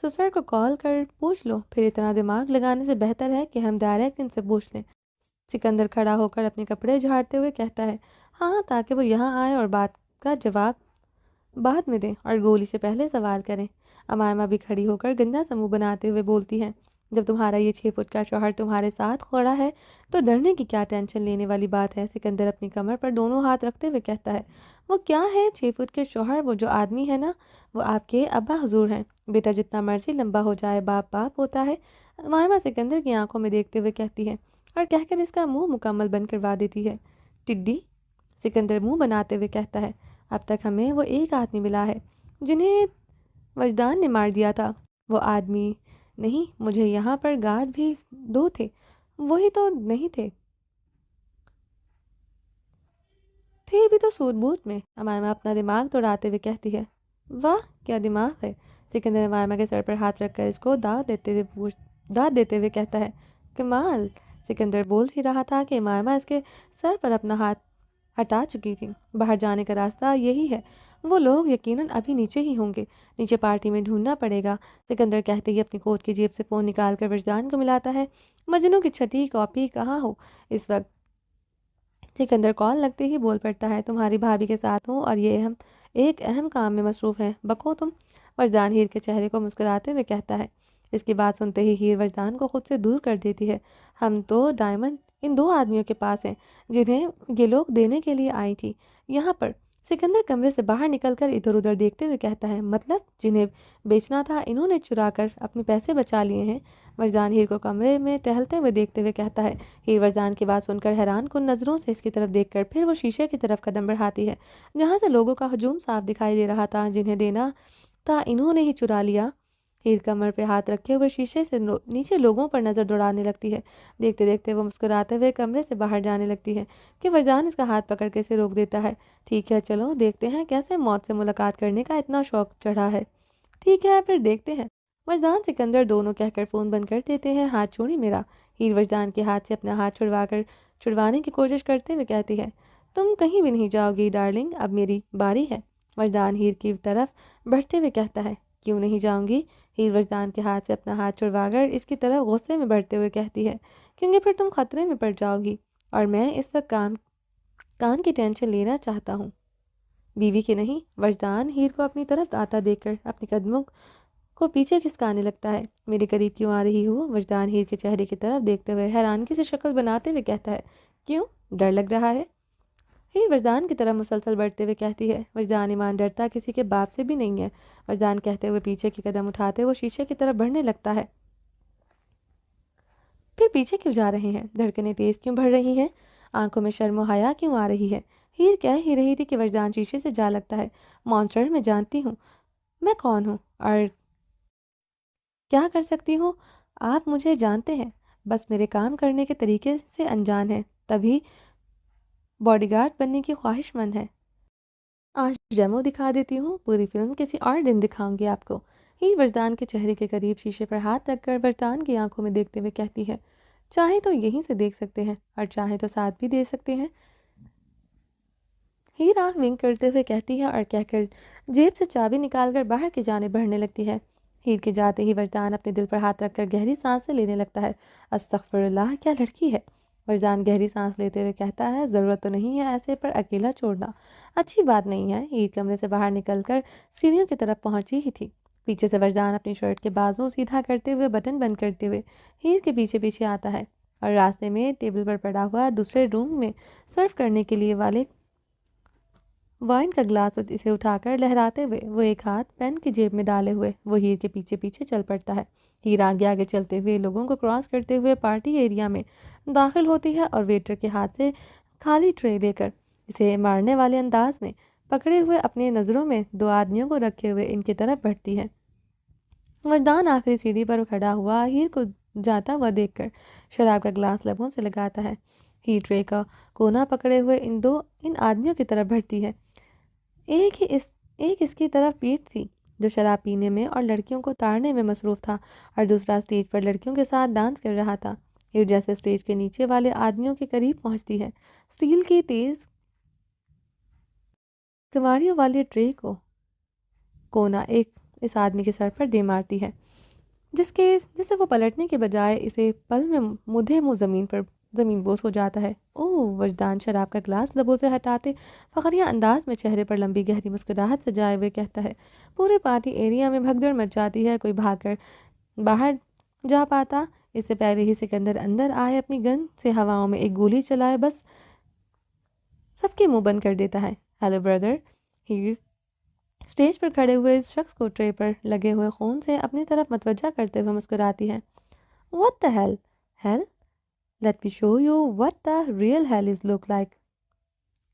سسر کو کال کر پوچھ لو، پھر اتنا دماغ لگانے سے بہتر ہے کہ ہم ڈائریکٹ ان سے پوچھ لیں۔ سکندر کھڑا ہو کر اپنے کپڑے جھاڑتے ہوئے کہتا ہے، ہاں، تاکہ وہ یہاں آئے اور بات کا جواب بعد میں دیں اور گولی سے پہلے سوال کریں۔ امائمہ بھی کھڑی ہو کر گندا سا منہ بناتے ہوئے بولتی ہے، جب تمہارا یہ 6 فٹ کا شوہر تمہارے ساتھ کھڑا ہے تو ڈرنے کی کیا ٹینشن لینے والی بات ہے؟ سکندر اپنی کمر پر دونوں ہاتھ رکھتے ہوئے کہتا ہے، وہ کیا ہے 6 فٹ کے شوہر؟ وہ جو آدمی ہے نا، وہ آپ کے ابا حضور ہیں۔ بیٹا جتنا مرضی لمبا ہو جائے، باپ باپ ہوتا ہے۔ امائمہ سکندر کی آنکھوں میں دیکھتے ہوئے کہتی ہے، اور کہہ کر اس کا منہ مکمل بند کروا دیتی ہے۔ ٹڈی، سکندر منہ بناتے ہوئے کہتا ہے، اب تک ہمیں وہ ایک آدمی ملا ہے جنہیں وجدان نے مار دیا تھا۔ وہ آدمی نہیں، مجھے یہاں پر گارڈ بھی 2 تھے، وہی تو نہیں تھے بھی تو سود بوت میں۔ امائمہ اپنا دماغ دوڑاتے ہوئے کہتی ہے، واہ کیا دماغ ہے۔ سکندر امائمہ کے سر پر ہاتھ رکھ کر اس کو داد دیتے ہوئے کہتا ہے، کمال۔ سکندر بول ہی رہا تھا کہ امائمہ اس کے سر پر اپنا ہاتھ ہٹا چکی تھی۔ باہر جانے کا راستہ یہی ہے، وہ لوگ یقیناً ابھی نیچے ہی ہوں گے، نیچے پارٹی میں ڈھونڈنا پڑے گا۔ سکندر کہتے ہی اپنی کوٹ کی جیب سے فون نکال کر وجدان کو ملاتا ہے۔ مجنوں کی چھٹی کاپی کہاں ہو اس وقت؟ سکندر کال لگتے ہی بول پڑتا ہے، تمہاری بھابھی کے ساتھ ہوں اور یہ ایک اہم کام میں مصروف ہیں، بکو تم۔ وجدان ہیر کے چہرے کو مسکراتے ہوئے کہتا ہے۔ اس کی بات سنتے ہی ہیر وجدان کو خود سے دور کر دیتی ہے۔ ہم تو ڈائمنڈ ان 2 آدمیوں کے پاس ہیں جنہیں یہ لوگ دینے کے لیے آئی تھی یہاں پر۔ سکندر کمرے سے باہر نکل کر ادھر ادھر دیکھتے ہوئے کہتا ہے، مطلب جنہیں بیچنا تھا انہوں نے چرا کر اپنے پیسے بچا لیے ہیں؟ وجدان ہیر کو کمرے میں ٹہلتے ہوئے دیکھتے ہوئے کہتا ہے۔ ہیر وجدان کی بات سن کر حیران کن نظروں سے اس کی طرف دیکھ کر پھر وہ شیشے کی طرف قدم بڑھاتی ہے جہاں سے لوگوں کا ہجوم صاف دکھائی دے رہا تھا۔ جنہیں دینا تھا انہوں نے ہی چرا لیا۔ ہیر کمر پہ ہاتھ رکھے ہوئے شیشے سے نیچے لوگوں پر نظر دوڑانے لگتی ہے۔ دیکھتے دیکھتے وہ مسکراتے ہوئے کمرے سے باہر جانے لگتی ہے کہ وجدان اس کا ہاتھ پکڑ کے اسے روک دیتا ہے۔ ٹھیک ہے چلو دیکھتے ہیں کیسے موت سے ملاقات کرنے کا اتنا شوق چڑھا ہے۔ ٹھیک ہے پھر دیکھتے ہیں۔ وجدان سکندر دونوں کہہ کر فون بند کر دیتے ہیں۔ ہاتھ چھوڑی میرا۔ ہیر وجدان کے ہاتھ سے اپنا ہاتھ چھڑوانے کی کوشش کرتے ہوئے کہتی ہے، تم کہیں بھی نہیں جاؤ گی ڈارلنگ، اب میری باری ہے۔ وجدان ہیر کی طرف بڑھتے ہوئے کہتا ہے، کیوں نہیں جاؤں گی؟ ہیر وجدان کے ہاتھ سے اپنا ہاتھ چھڑوا کر اس کی طرف غصے میں بڑھتے ہوئے کہتی ہے، کیونکہ پھر تم خطرے میں پڑ جاؤ گی اور میں اس وقت کام کی ٹینشن لینا چاہتا ہوں، بیوی کی نہیں۔ وجدان ہیر کو اپنی طرف آتا دیکھ کر اپنے قدموں کو پیچھے کھسکانے لگتا ہے۔ میرے قریب کیوں آ رہی ہو؟ وجدان ہیر کے چہرے کی طرف دیکھتے ہوئے حیرانگی سے شکل بناتے ہوئے کہتا ہے، کیوں ڈر لگ رہا ہے؟ ہیر وجدان کی طرف مسلسل بڑھتے ہوئے کہتی ہے، وجدان ایمان ڈرتا کسی کے باپ سے بھی نہیں ہے۔ وجدان کہتے ہوئے پیچھے کی قدم اٹھاتے وہ شیشے کی طرف بڑھنے لگتا ہے۔ پھر پیچھے کیوں جا رہے ہیں؟ دھڑکنیں تیز کیوں بڑھ رہی ہیں؟ آنکھوں میں شرم و حیا کیوں آ رہی ہے؟ ہیر کہہ ہی رہی تھی کہ وجدان شیشے سے جا لگتا ہے، مانسٹر میں جانتی ہوں میں کون ہوں اور کیا کر سکتی ہوں، آپ مجھے جانتے ہیں، بس میرے کام کرنے کے طریقے سے انجان ہے، تبھی باڈی گارڈ بننے کی خواہش مند ہے۔ آج ڈیمو دکھا دیتی ہوں، پوری فلم کسی اور دن دکھاؤں گی آپ کو۔ ہیر وجدان کے چہرے کے قریب شیشے پر ہاتھ رکھ کر وجدان کی آنکھوں میں دیکھتے ہوئے کہتی ہے، چاہے تو یہیں سے دیکھ سکتے ہیں اور چاہے تو ساتھ بھی دے سکتے ہیں۔ ہیر آنکھ ونک کرتے ہوئے کہتی ہے اور کہہ کر جیب سے چابی نکال کر باہر کی جانب بڑھنے لگتی ہے۔ ہیر کے جاتے ہی وجدان اپنے دل پر ہاتھ رکھ کر گہری سانسیں لینے لگتا ہے۔ استغفر اللہ، کیا لڑکی ہے۔ وجدان گہری سانس لیتے ہوئے کہتا ہے، ضرورت تو نہیں ہے ایسے پر اکیلا چھوڑنا، اچھی بات نہیں ہے۔ ہیر کمرے سے باہر نکل کر سیڑھیوں کی طرف پہنچی ہی تھی، پیچھے سے وجدان اپنی شرٹ کے بازو سیدھا کرتے ہوئے بٹن بند کرتے ہوئے ہیر کے پیچھے پیچھے آتا ہے اور راستے میں ٹیبل پر پڑا ہوا دوسرے روم میں سرو کرنے کے لیے والے وائن کا گلاس اسے اٹھا کر لہراتے ہوئے وہ ایک ہاتھ پین کی جیب میں ڈالے ہوئے وہ ہیر کے پیچھے پیچھے چل پڑتا ہے۔ ہیر آگے آگے چلتے ہوئے لوگوں کو کراس کرتے ہوئے پارٹی ایریا میں داخل ہوتی ہے اور ویٹر کے ہاتھ سے خالی ٹرے لے کر اسے مارنے والے انداز میں پکڑے ہوئے اپنے نظروں میں 2 آدمیوں کو رکھے ہوئے ان کی طرف بڑھتی ہے۔ وجدان آخری سیڑھی پر کھڑا ہوا ہیر کو جاتا ہوا دیکھ کر شراب کا گلاس لبوں سے لگاتا ہے۔ ہیر ٹرے کا کونا پکڑے ہوئے ان آدمیوں کی طرف بڑھتی ہے۔ ایک اس کی طرف پیٹھ تھی جو شراب پینے میں اور لڑکیوں کو تاڑنے میں مصروف تھا اور دوسرا سٹیج پر لڑکیوں کے ساتھ ڈانس کر رہا تھا۔ ہیر جیسے سٹیج کے نیچے والے آدمیوں کے قریب پہنچتی ہے، سٹیل کی تیز کماریوں والی ٹرے کو کونا اس آدمی کے سر پر دے مارتی ہے جسے وہ پلٹنے کے بجائے اسے پل میں مدھے منہ زمین بوس ہو جاتا ہے۔ وجدان شراب کا گلاس لبوں سے ہٹاتے فخریہ انداز میں چہرے پر لمبی گہری مسکراہٹ سجائے ہوئے کہتا ہے، پورے پارٹی ایریا میں بھگدڑ مچ جاتی ہے، کوئی بھاگ کر باہر جا پاتا، اس سے پہلے ہی سکندر اندر آئے اپنی گن سے ہواؤں میں ایک گولی چلائے بس سب کے منہ بند کر دیتا ہے۔ Hello brother. ہیر سٹیج پر کھڑے ہوئے اس شخص کو ٹرے پر لگے ہوئے خون سے اپنی طرف متوجہ کرتے ہوئے مسکراتی ہے۔ What the hell؟ Let me show you what the real hell is look like.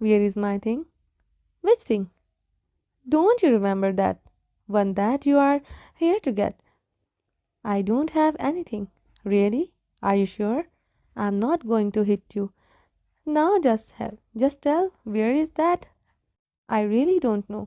Where is my thing? Which thing? Don't you remember that one that you are here to get? I don't have anything. Really? Are you sure? I'm not going to hit you. Now just tell, where is that? I really don't know.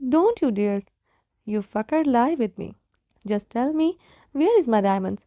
Don't you dare, you fucker, lie with me. Just tell me, where is my diamonds?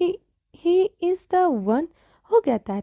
He is the one who get that.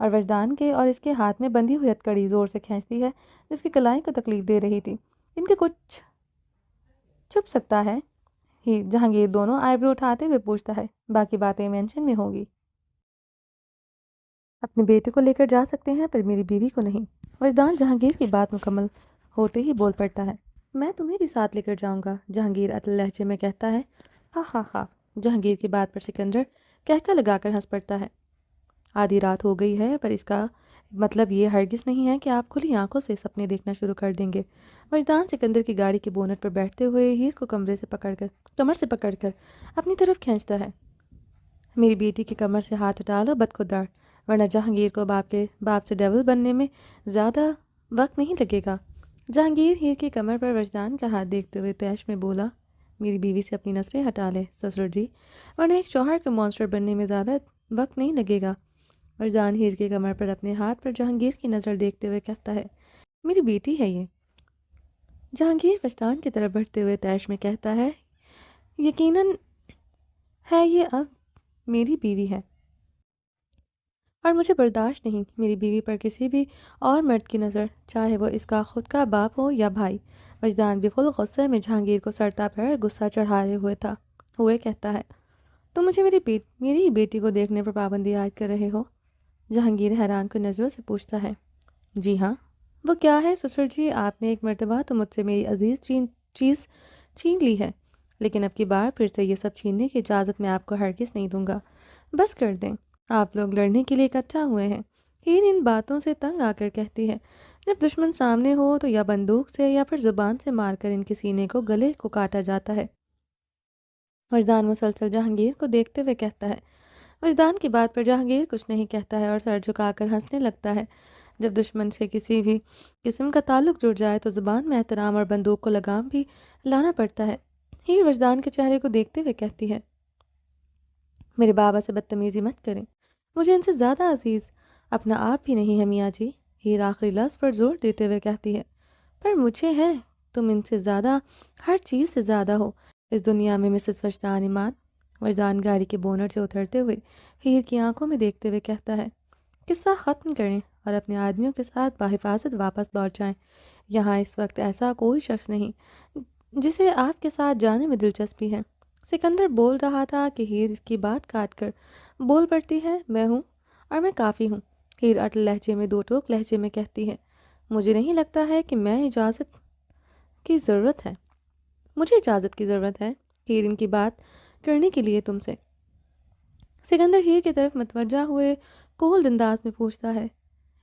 اور وجدان کے اور اس کے ہاتھ میں بندھی ہوئی ہتکڑی زور سے کھینچتی ہے جس کی کلائی کو تکلیف دے رہی تھی۔ ان کے کچھ چھپ سکتا ہے؟ ہی جہانگیر دونوں آئی برو اٹھاتے ہوئے پوچھتا ہے۔ باقی باتیں مینشن میں ہوں گی۔ اپنے بیٹے کو لے کر جا سکتے ہیں پر میری بیوی کو نہیں۔ وجدان جہانگیر کی بات مکمل ہوتے ہی بول پڑتا ہے۔ میں تمہیں بھی ساتھ لے کر جاؤں گا، جہانگیر عطل لہجے میں کہتا ہے۔ ہاں ہاں ہاں۔ جہانگیر کی بات پر سکندر کہکا لگا کر ہنس پڑتا ہے۔ آدھی رات ہو گئی ہے پر اس کا مطلب یہ ہرگز نہیں ہے کہ آپ کھلی آنکھوں سے سپنے دیکھنا شروع کر دیں گے۔ وجدان سکندر کی گاڑی کے بونٹ پر بیٹھتے ہوئے ہیر کو کمر سے پکڑ کر اپنی طرف کھینچتا ہے۔ میری بیٹی کی کمر سے ہاتھ ہٹا لو بدخودار، ورنہ جہانگیر کو باپ سے ڈیول بننے میں زیادہ وقت نہیں لگے گا۔ جہانگیر ہیر کی کمر پر وجدان کا ہاتھ دیکھتے ہوئے طیش میں بولا، میری بیوی سے اپنی نظریں ہٹا لے سسر جی، ورنہ ایک شوہر کے مانسٹر بننے میں زیادہ وقت نہیں لگے گا۔ وجدان ہیر کی کمر پر اپنے ہاتھ پر جہانگیر کی نظر دیکھتے ہوئے کہتا ہے، میری بیٹی ہے یہ۔ جہانگیر وجدان کی طرف بڑھتے ہوئے طیش میں کہتا ہے، یقیناً ہے یہ اب میری بیوی ہے اور مجھے برداشت نہیں میری بیوی پر کسی بھی اور مرد کی نظر، چاہے وہ اس کا خود کا باپ ہو یا بھائی۔ وجدان بھی فل غصے میں جہانگیر کو سرتا پر غصہ چڑھائے ہوئے کہتا ہے، تم مجھے میری ہی بیٹی کو دیکھنے پر پابندی عائد کر رہے ہو؟ جہانگیر حیران کو نظروں سے پوچھتا ہے۔ جی ہاں۔ وہ کیا ہے سسر جی، آپ نے ایک مرتبہ تو مجھ سے میری عزیز چیز چھین لی ہے، لیکن اب کی بار پھر سے یہ سب چھیننے کی اجازت میں آپ کو ہرگز نہیں دوں گا۔ بس کر دیں، آپ لوگ لڑنے کے لیے اکٹھا ہوئے ہیں۔ ہیر ان باتوں سے تنگ آ کر کہتی ہے، جب دشمن سامنے ہو تو یا بندوق سے یا پھر زبان سے مار کر ان کے سینے کو گلے کو کاٹا جاتا ہے۔ وجدان مسلسل جہانگیر کو دیکھتے ہوئے کہتا ہے۔ وجدان کی بات پر جہانگیر کچھ نہیں کہتا ہے اور سر جھکا کر ہنسنے لگتا ہے۔ جب دشمن سے کسی بھی قسم کا تعلق جڑ جائے تو زبان میں احترام اور بندوق کو لگام بھی لانا پڑتا ہے۔ ہیر وجدان کے چہرے کو دیکھتے ہوئے کہتی ہے، میرے بابا سے بدتمیزی مت کریں، مجھے ان سے زیادہ عزیز اپنا آپ بھی نہیں ہے میاں جی۔ ہیر آخری لفظ پر زور دیتے ہوئے کہتی ہے، پر مجھے ہے، تم ان سے زیادہ، ہر چیز سے زیادہ ہو اس دنیا میں مسز وجدان ایمان۔ وجدان گاڑی کے بونٹ سے اترتے ہوئے ہیر کی آنکھوں میں دیکھتے ہوئے کہتا ہے، قصہ ختم کریں اور اپنے آدمیوں کے ساتھ بحفاظت واپس لوٹ جائیں۔ یہاں اس وقت ایسا کوئی شخص نہیں جسے آپ کے ساتھ جانے میں دلچسپی ہے۔ سکندر بول رہا تھا کہ ہیر اس کی بات کاٹ کر بول پڑتی ہے، میں ہوں اور میں کافی ہوں۔ ہیر اٹل لہجے میں دو ٹوک لہجے میں کہتی ہے، مجھے نہیں لگتا ہے کہ مجھے اجازت کی ضرورت ہے ہیر ان کی بات کرنے کے لیے تم سے۔ سکندر ہیر کی طرف متوجہ ہوئے کولد انداز میں پوچھتا ہے،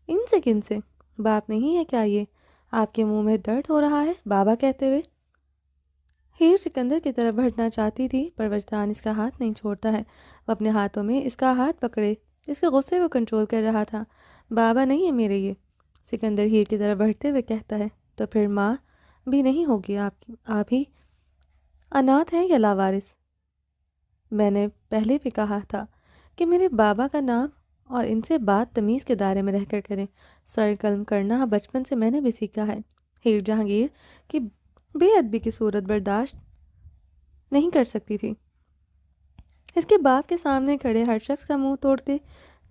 ان سے کن سے؟ باپ نہیں ہے کیا یہ؟ آپ کے منہ میں درد ہو رہا ہے بابا کہتے ہوئے؟ ہیر سکندر کی طرف بڑھنا چاہتی تھی پر وجدان اس کا ہاتھ نہیں چھوڑتا ہے۔ وہ اپنے ہاتھوں میں اس کا ہاتھ پکڑے اس کے غصے کو کنٹرول کر رہا تھا۔ بابا نہیں ہے میرے یہ، سکندر ہیر کی طرف بڑھتے ہوئے کہتا ہے، تو پھر ماں بھی نہیں ہوگی آپ ہی اناتھ ہیں یا لاوارث؟ میں نے پہلے بھی کہا تھا کہ میرے بابا کا نام اور ان سے بات تمیز کے دائرے میں رہ کر کریں۔ سر قلم کرنا بچپن سے میں نے بھی سیکھا ہے۔ ہیر جہانگیر کی بے ادبی کی صورت برداشت نہیں کر سکتی تھی۔ اس کے باپ کے سامنے کھڑے ہر شخص کا منہ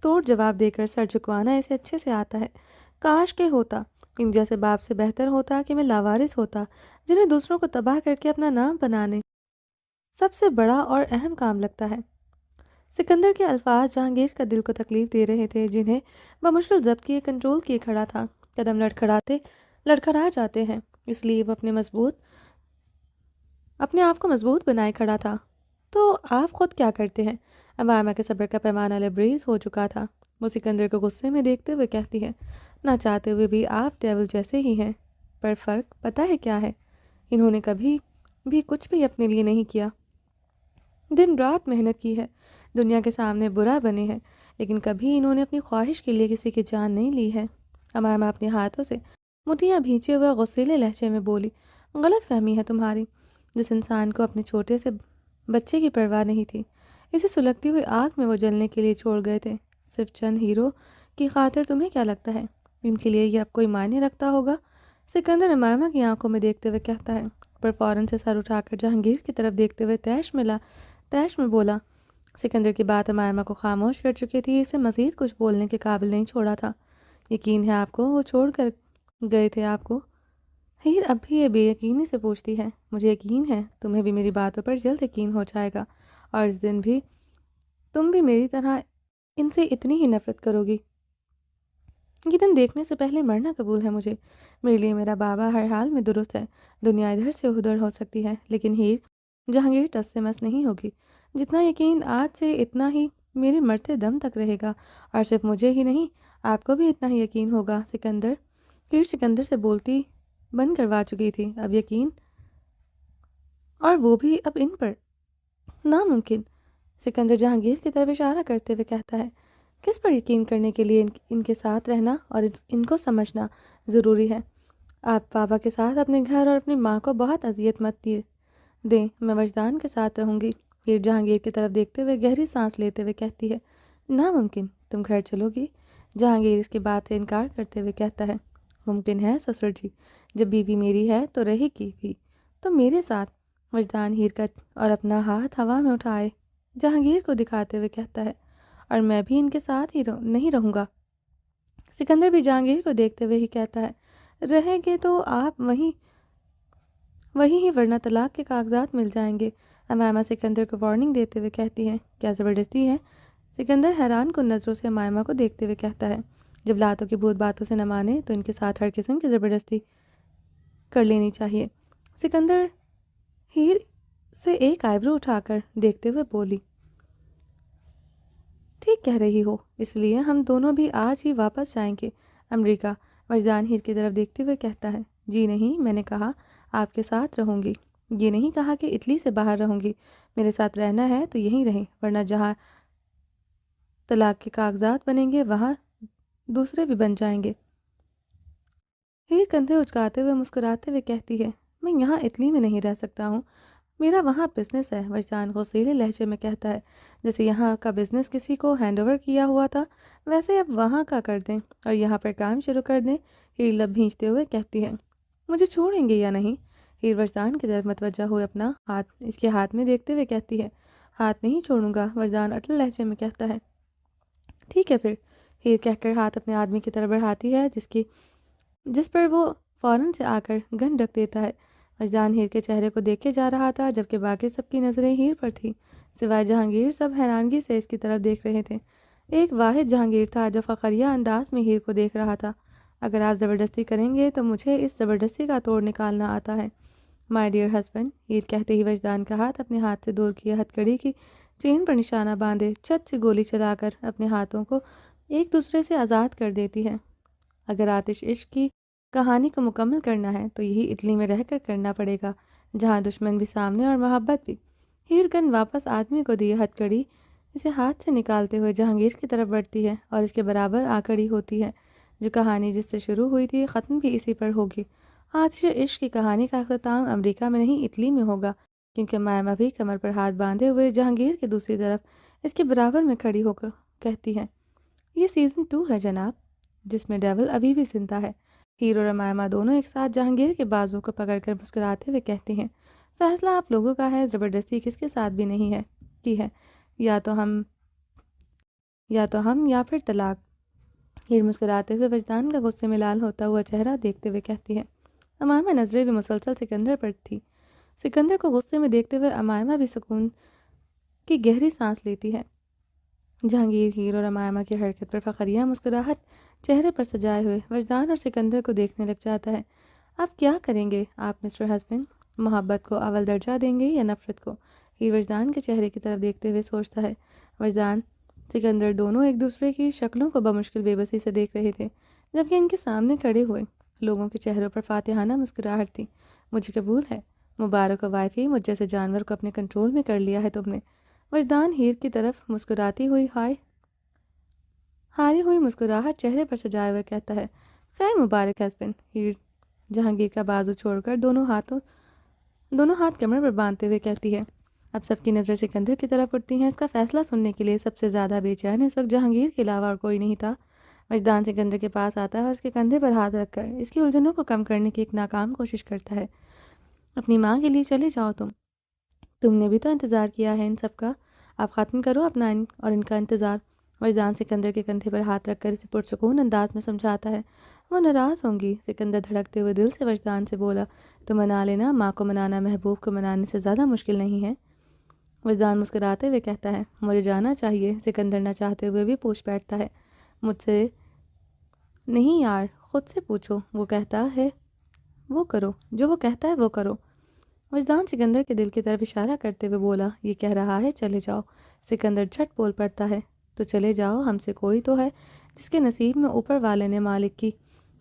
توڑ جواب دے کر سر جھکوانا اسے اچھے سے آتا ہے۔ کاش کہ ہوتا ان جیسے باپ سے بہتر ہوتا کہ میں لاوارث ہوتا، جنہیں دوسروں کو تباہ کر کے اپنا نام بنانے سب سے بڑا اور اہم کام لگتا ہے۔ سکندر کے الفاظ جہانگیر کا دل کو تکلیف دے رہے تھے، جنہیں بمشکل ضبط کیے کنٹرول کیے کھڑا تھا۔ قدم لڑکھڑا جاتے ہیں، اس لیے وہ اپنے آپ کو مضبوط بنائے کھڑا تھا۔ تو آپ خود کیا کرتے ہیں؟ امامہ کے صبر کا پیمانہ لبریز ہو چکا تھا۔ وہ سکندر کو غصے میں دیکھتے ہوئے کہتی ہے، نہ چاہتے ہوئے بھی آپ ڈیول جیسے ہی ہیں، پر فرق پتہ ہے کیا ہے؟ انہوں نے کبھی بھی کچھ بھی اپنے لیے نہیں کیا، دن رات محنت کی ہے، دنیا کے سامنے برا بنے ہیں، لیکن کبھی انہوں نے اپنی خواہش کے لیے کسی کی جان نہیں لی ہے۔ امامہ اپنے ہاتھوں سے مٹھیاں بھینچے ہوئے غصیلے لہجے میں بولی، غلط فہمی ہے تمہاری۔ جس انسان کو اپنے چھوٹے سے بچے کی پرواہ نہیں تھی، اسے سلگتی ہوئی آگ میں وہ جلنے کے لیے چھوڑ گئے تھے، صرف چند ہیرو کی خاطر، تمہیں کیا لگتا ہے ان کے لیے یہ اب کوئی معنی رکھتا ہوگا؟ سکندر امامہ کی آنکھوں میں دیکھتے ہوئے کہتا ہے، پر فوراً سے سر اٹھا کر جہانگیر کی طرف دیکھتے ہوئے طیش میں بولا، سکندر کی بات امائمہ کو خاموش کر چکی تھی، اسے مزید کچھ بولنے کے قابل نہیں چھوڑا تھا۔ یقین ہے آپ کو وہ چھوڑ کر گئے تھے آپ کو؟ ہیر اب بھی یہ بے یقینی سے پوچھتی ہے۔ مجھے یقین ہے تمہیں بھی میری باتوں پر جلد یقین ہو جائے گا، اور اس دن بھی تم بھی میری طرح ان سے اتنی ہی نفرت کرو گی۔ یہ دن دیکھنے سے پہلے مرنا قبول ہے مجھے۔ میرے لیے میرا بابا ہر حال میں درست ہے۔ دنیا ادھر سے ادھر ہو سکتی ہے، لیکن ہیر جہانگیر ٹس سے مس نہیں ہوگی۔ جتنا یقین آج سے اتنا ہی میرے مرتے دم تک رہے گا، اور صرف مجھے ہی نہیں آپ کو بھی اتنا ہی یقین ہوگا سکندر۔ ہیر سکندر سے بولتی بند کروا چکی تھی۔ اب یقین، اور وہ بھی اب ان پر؟ ناممکن۔ سکندر جہانگیر کی طرف اشارہ کرتے ہوئے کہتا ہے، کس پر یقین کرنے کے لیے ان کے ساتھ رہنا اور ان کو سمجھنا ضروری ہے۔ آپ بابا کے ساتھ اپنے گھر اور اپنی ماں کو بہت اذیت مت دیں، میں وجدان کے ساتھ رہوں گی۔ ہیر جہانگیر کی طرف دیکھتے ہوئے گہری سانس لیتے ہوئے کہتی ہے، ناممکن، تم گھر چلو گی؟ جہانگیر اس کی بات سے انکار کرتے ہوئے کہتا ہے، ممکن ہے سسر جی، جب بیوی میری ہے تو رہے گی بھی تو میرے ساتھ۔ وجدان ہیر کا اور اپنا ہاتھ ہوا میں اٹھائے جہانگیر کو دکھاتے ہوئے کہتا ہے، اور میں بھی ان کے ساتھ ہی نہیں رہوں گا۔ سکندر بھی جہانگیر کو دیکھتے ہوئے ہی کہتا ہے، رہیں گے تو آپ وہیں ہی، ورنہ طلاق کے کاغذات مل جائیں گے۔ امائمہ سکندر کو وارننگ دیتے ہوئے کہتی ہے، کیا زبردستی ہے؟ سکندر حیران کن نظروں سے امائمہ کو دیکھتے ہوئے کہتا ہے، جب لاتوں کی بھوت باتوں سے نہ مانے تو ان کے ساتھ ہر قسم کی زبردستی کر لینی چاہیے۔ سکندر ہیر سے ایک آئیبرو اٹھا کر دیکھتے ہوئے بولی، ٹھیک کہہ رہی ہو، اس لیے ہم دونوں بھی آج ہی واپس جائیں گے امریکہ۔ وجدان ہیر کی طرف دیکھتے ہوئے کہتا ہے، جی نہیں، میں نے کہا آپ کے ساتھ رہوں گی، یہ نہیں کہا کہ اٹلی سے باہر رہوں گی۔ میرے ساتھ رہنا ہے تو یہیں رہیں، ورنہ جہاں طلاق کے کاغذات بنیں گے وہاں دوسرے بھی بن جائیں گے۔ ہیر کندھے اچکاتے ہوئے مسکراتے ہوئے کہتی ہے، میں یہاں اٹلی میں نہیں رہ سکتا ہوں، میرا وہاں بزنس ہے۔ وجدان غصیلے لہجے میں کہتا ہے، جیسے یہاں کا بزنس کسی کو ہینڈ اوور کیا ہوا تھا، ویسے اب وہاں کا کر دیں اور یہاں پر کام شروع کر دیں۔ ہیر لب بھینچتے ہوئے کہتی ہے، مجھے چھوڑیں گے یا نہیں؟ ہیر وجدان کی طرف متوجہ ہوئے اپنا ہاتھ اس کے ہاتھ میں دیکھتے ہوئے کہتی ہے، ہاتھ نہیں چھوڑوں گا۔ وجدان اٹل لہجے میں کہتا ہے، ٹھیک ہے پھر۔ ہیر کہہ کر ہاتھ اپنے آدمی کی طرف بڑھاتی ہے، جس پر وہ فوراً سے آ کر گن رکھ دیتا ہے۔ وجدان ہیر کے چہرے کو دیکھے جا رہا تھا، جبکہ باقی سب کی نظریں ہیر پر تھیں، سوائے جہانگیر۔ سب حیرانگی سے اس کی طرف دیکھ رہے تھے۔ ایک واحد جہانگیر تھا جو فخریہ انداز میں ہیر کو دیکھ رہا تھا۔ اگر آپ زبردستی کریں گے تو مجھے اس زبردستی کا توڑ نکالنا آتا ہے، مائی ڈیئر ہسبینڈ۔ ہیر کہتے ہی وجدان کا ہاتھ اپنے ہاتھ سے دور کیا، ہتھ کڑی کی چین پر نشانہ باندھے چت سے گولی چلا کر اپنے ہاتھوں کو ایک دوسرے سے آزاد کر دیتی ہے۔ اگر آتش عشق کی کہانی کو مکمل کرنا ہے تو یہی اٹلی میں رہ کر کرنا پڑے گا، جہاں دشمن بھی سامنے اور محبت بھی۔ ہیر گن واپس آدمی کو دیے ہتھ کڑی اسے ہاتھ سے نکالتے ہوئے جہانگیر کی طرف بڑھتی ہے اور اس کے برابر آ کھڑی ہوتی ہے۔ جو کہانی جس سے شروع ہوئی تھی ختم بھی اسی پر ہوگی۔ آتش عشق کی کہانی کا اختتام امریکہ میں نہیں اٹلی میں ہوگا، کیونکہ مائمہ بھی کمر پر ہاتھ باندھے ہوئے جہانگیر کی دوسری طرف اس کے برابر میں کھڑی ہو کر کہتی ہے، یہ سیزن 2 ہے جناب، جس میں ڈیول ابھی بھی زندہ ہے۔ ہیر اور امائمہ دونوں ایک ساتھ جہانگیر کے بازو کو پکڑ کر مسکراتے ہوئے کہتے ہیں، فیصلہ آپ لوگوں کا ہے، زبردستی کس کے ساتھ بھی نہیں ہے کی ہے، یا تو ہم یا پھر طلاق۔ ہیر مسکراتے ہوئے وجدان کا غصے میں لال ہوتا ہوا چہرہ دیکھتے ہوئے کہتی ہے۔ امائمہ نظریں بھی مسلسل سکندر پر تھی۔ سکندر کو غصے میں دیکھتے ہوئے امائمہ بھی سکون کی گہری سانس لیتی ہے۔ جہانگیر ہیر اور امائمہ کی حرکت پر فخریہ مسکراہٹ چہرے پر سجائے ہوئے وجدان اور سکندر کو دیکھنے لگ جاتا ہے۔ اب کیا کریں گے آپ مسٹر ہسبینڈ؟ محبت کو اول درجہ دیں گے یا نفرت کو؟ ہیر وجدان کے چہرے کی طرف دیکھتے ہوئے سوچتا ہے۔ وجدان سکندر دونوں ایک دوسرے کی شکلوں کو بمشکل بے بسی سے دیکھ رہے تھے، جبکہ ان کے سامنے کھڑے ہوئے لوگوں کے چہروں پر فاتحانہ مسکراہٹ تھی۔ مجھے قبول ہے، مبارک ہو وائفی، مجھ جیسے جانور کو اپنے کنٹرول میں کر لیا ہے تم نے۔ وجدان ہیر کی طرف مسکراتی ہوئی ہاری ہوئی مسکراہٹ چہرے پر سجائے ہوئے کہتا ہے، خیر مبارک ہسبینڈ۔ ہیر جہانگیر کا بازو چھوڑ کر دونوں ہاتھ کمر پر باندھتے ہوئے کہتی ہے۔ اب سب کی نظریں سکندر کی طرف اٹھتی ہیں۔ اس کا فیصلہ سننے کے لیے سب سے زیادہ بے چین اس وقت جہانگیر کے علاوہ اور کوئی نہیں تھا۔ وجدان سکندر کے پاس آتا ہے اور اس کے کندھے پر ہاتھ رکھ کر اس کی الجھنوں کو کم کرنے کی ایک ناکام کوشش کرتا ہے۔ اپنی ماں کے لیے چلے جاؤ، تم نے بھی تو انتظار کیا ہے ان سب کا، آپ ختم کرو اپنا اور ان کا انتظار۔ وجدان سکندر کے کندھے پر ہاتھ رکھ کر اسے پرسکون انداز میں سمجھاتا ہے۔ وہ ناراض ہوں گی، سکندر دھڑکتے ہوئے دل سے وجدان سے بولا۔ تو منا لینا، ماں کو منانا محبوب کو منانے سے زیادہ مشکل نہیں ہے۔ وجدان مسکراتے ہوئے کہتا ہے، مجھے جانا چاہیے۔ سکندر نہ چاہتے ہوئے بھی پوچھ بیٹھتا ہے، مجھ سے نہیں یار، خود سے پوچھو، وہ کہتا ہے وہ کرو، جو وہ کہتا ہے وہ کرو۔ وجدان سکندر کے دل کی طرف اشارہ کرتے ہوئے بولا، یہ کہہ رہا ہے چلے جاؤ۔ سکندر جھٹ بول پڑتا ہے، تو چلے جاؤ، ہم سے کوئی تو ہے جس کے نصیب میں اوپر والے نے مالک کی۔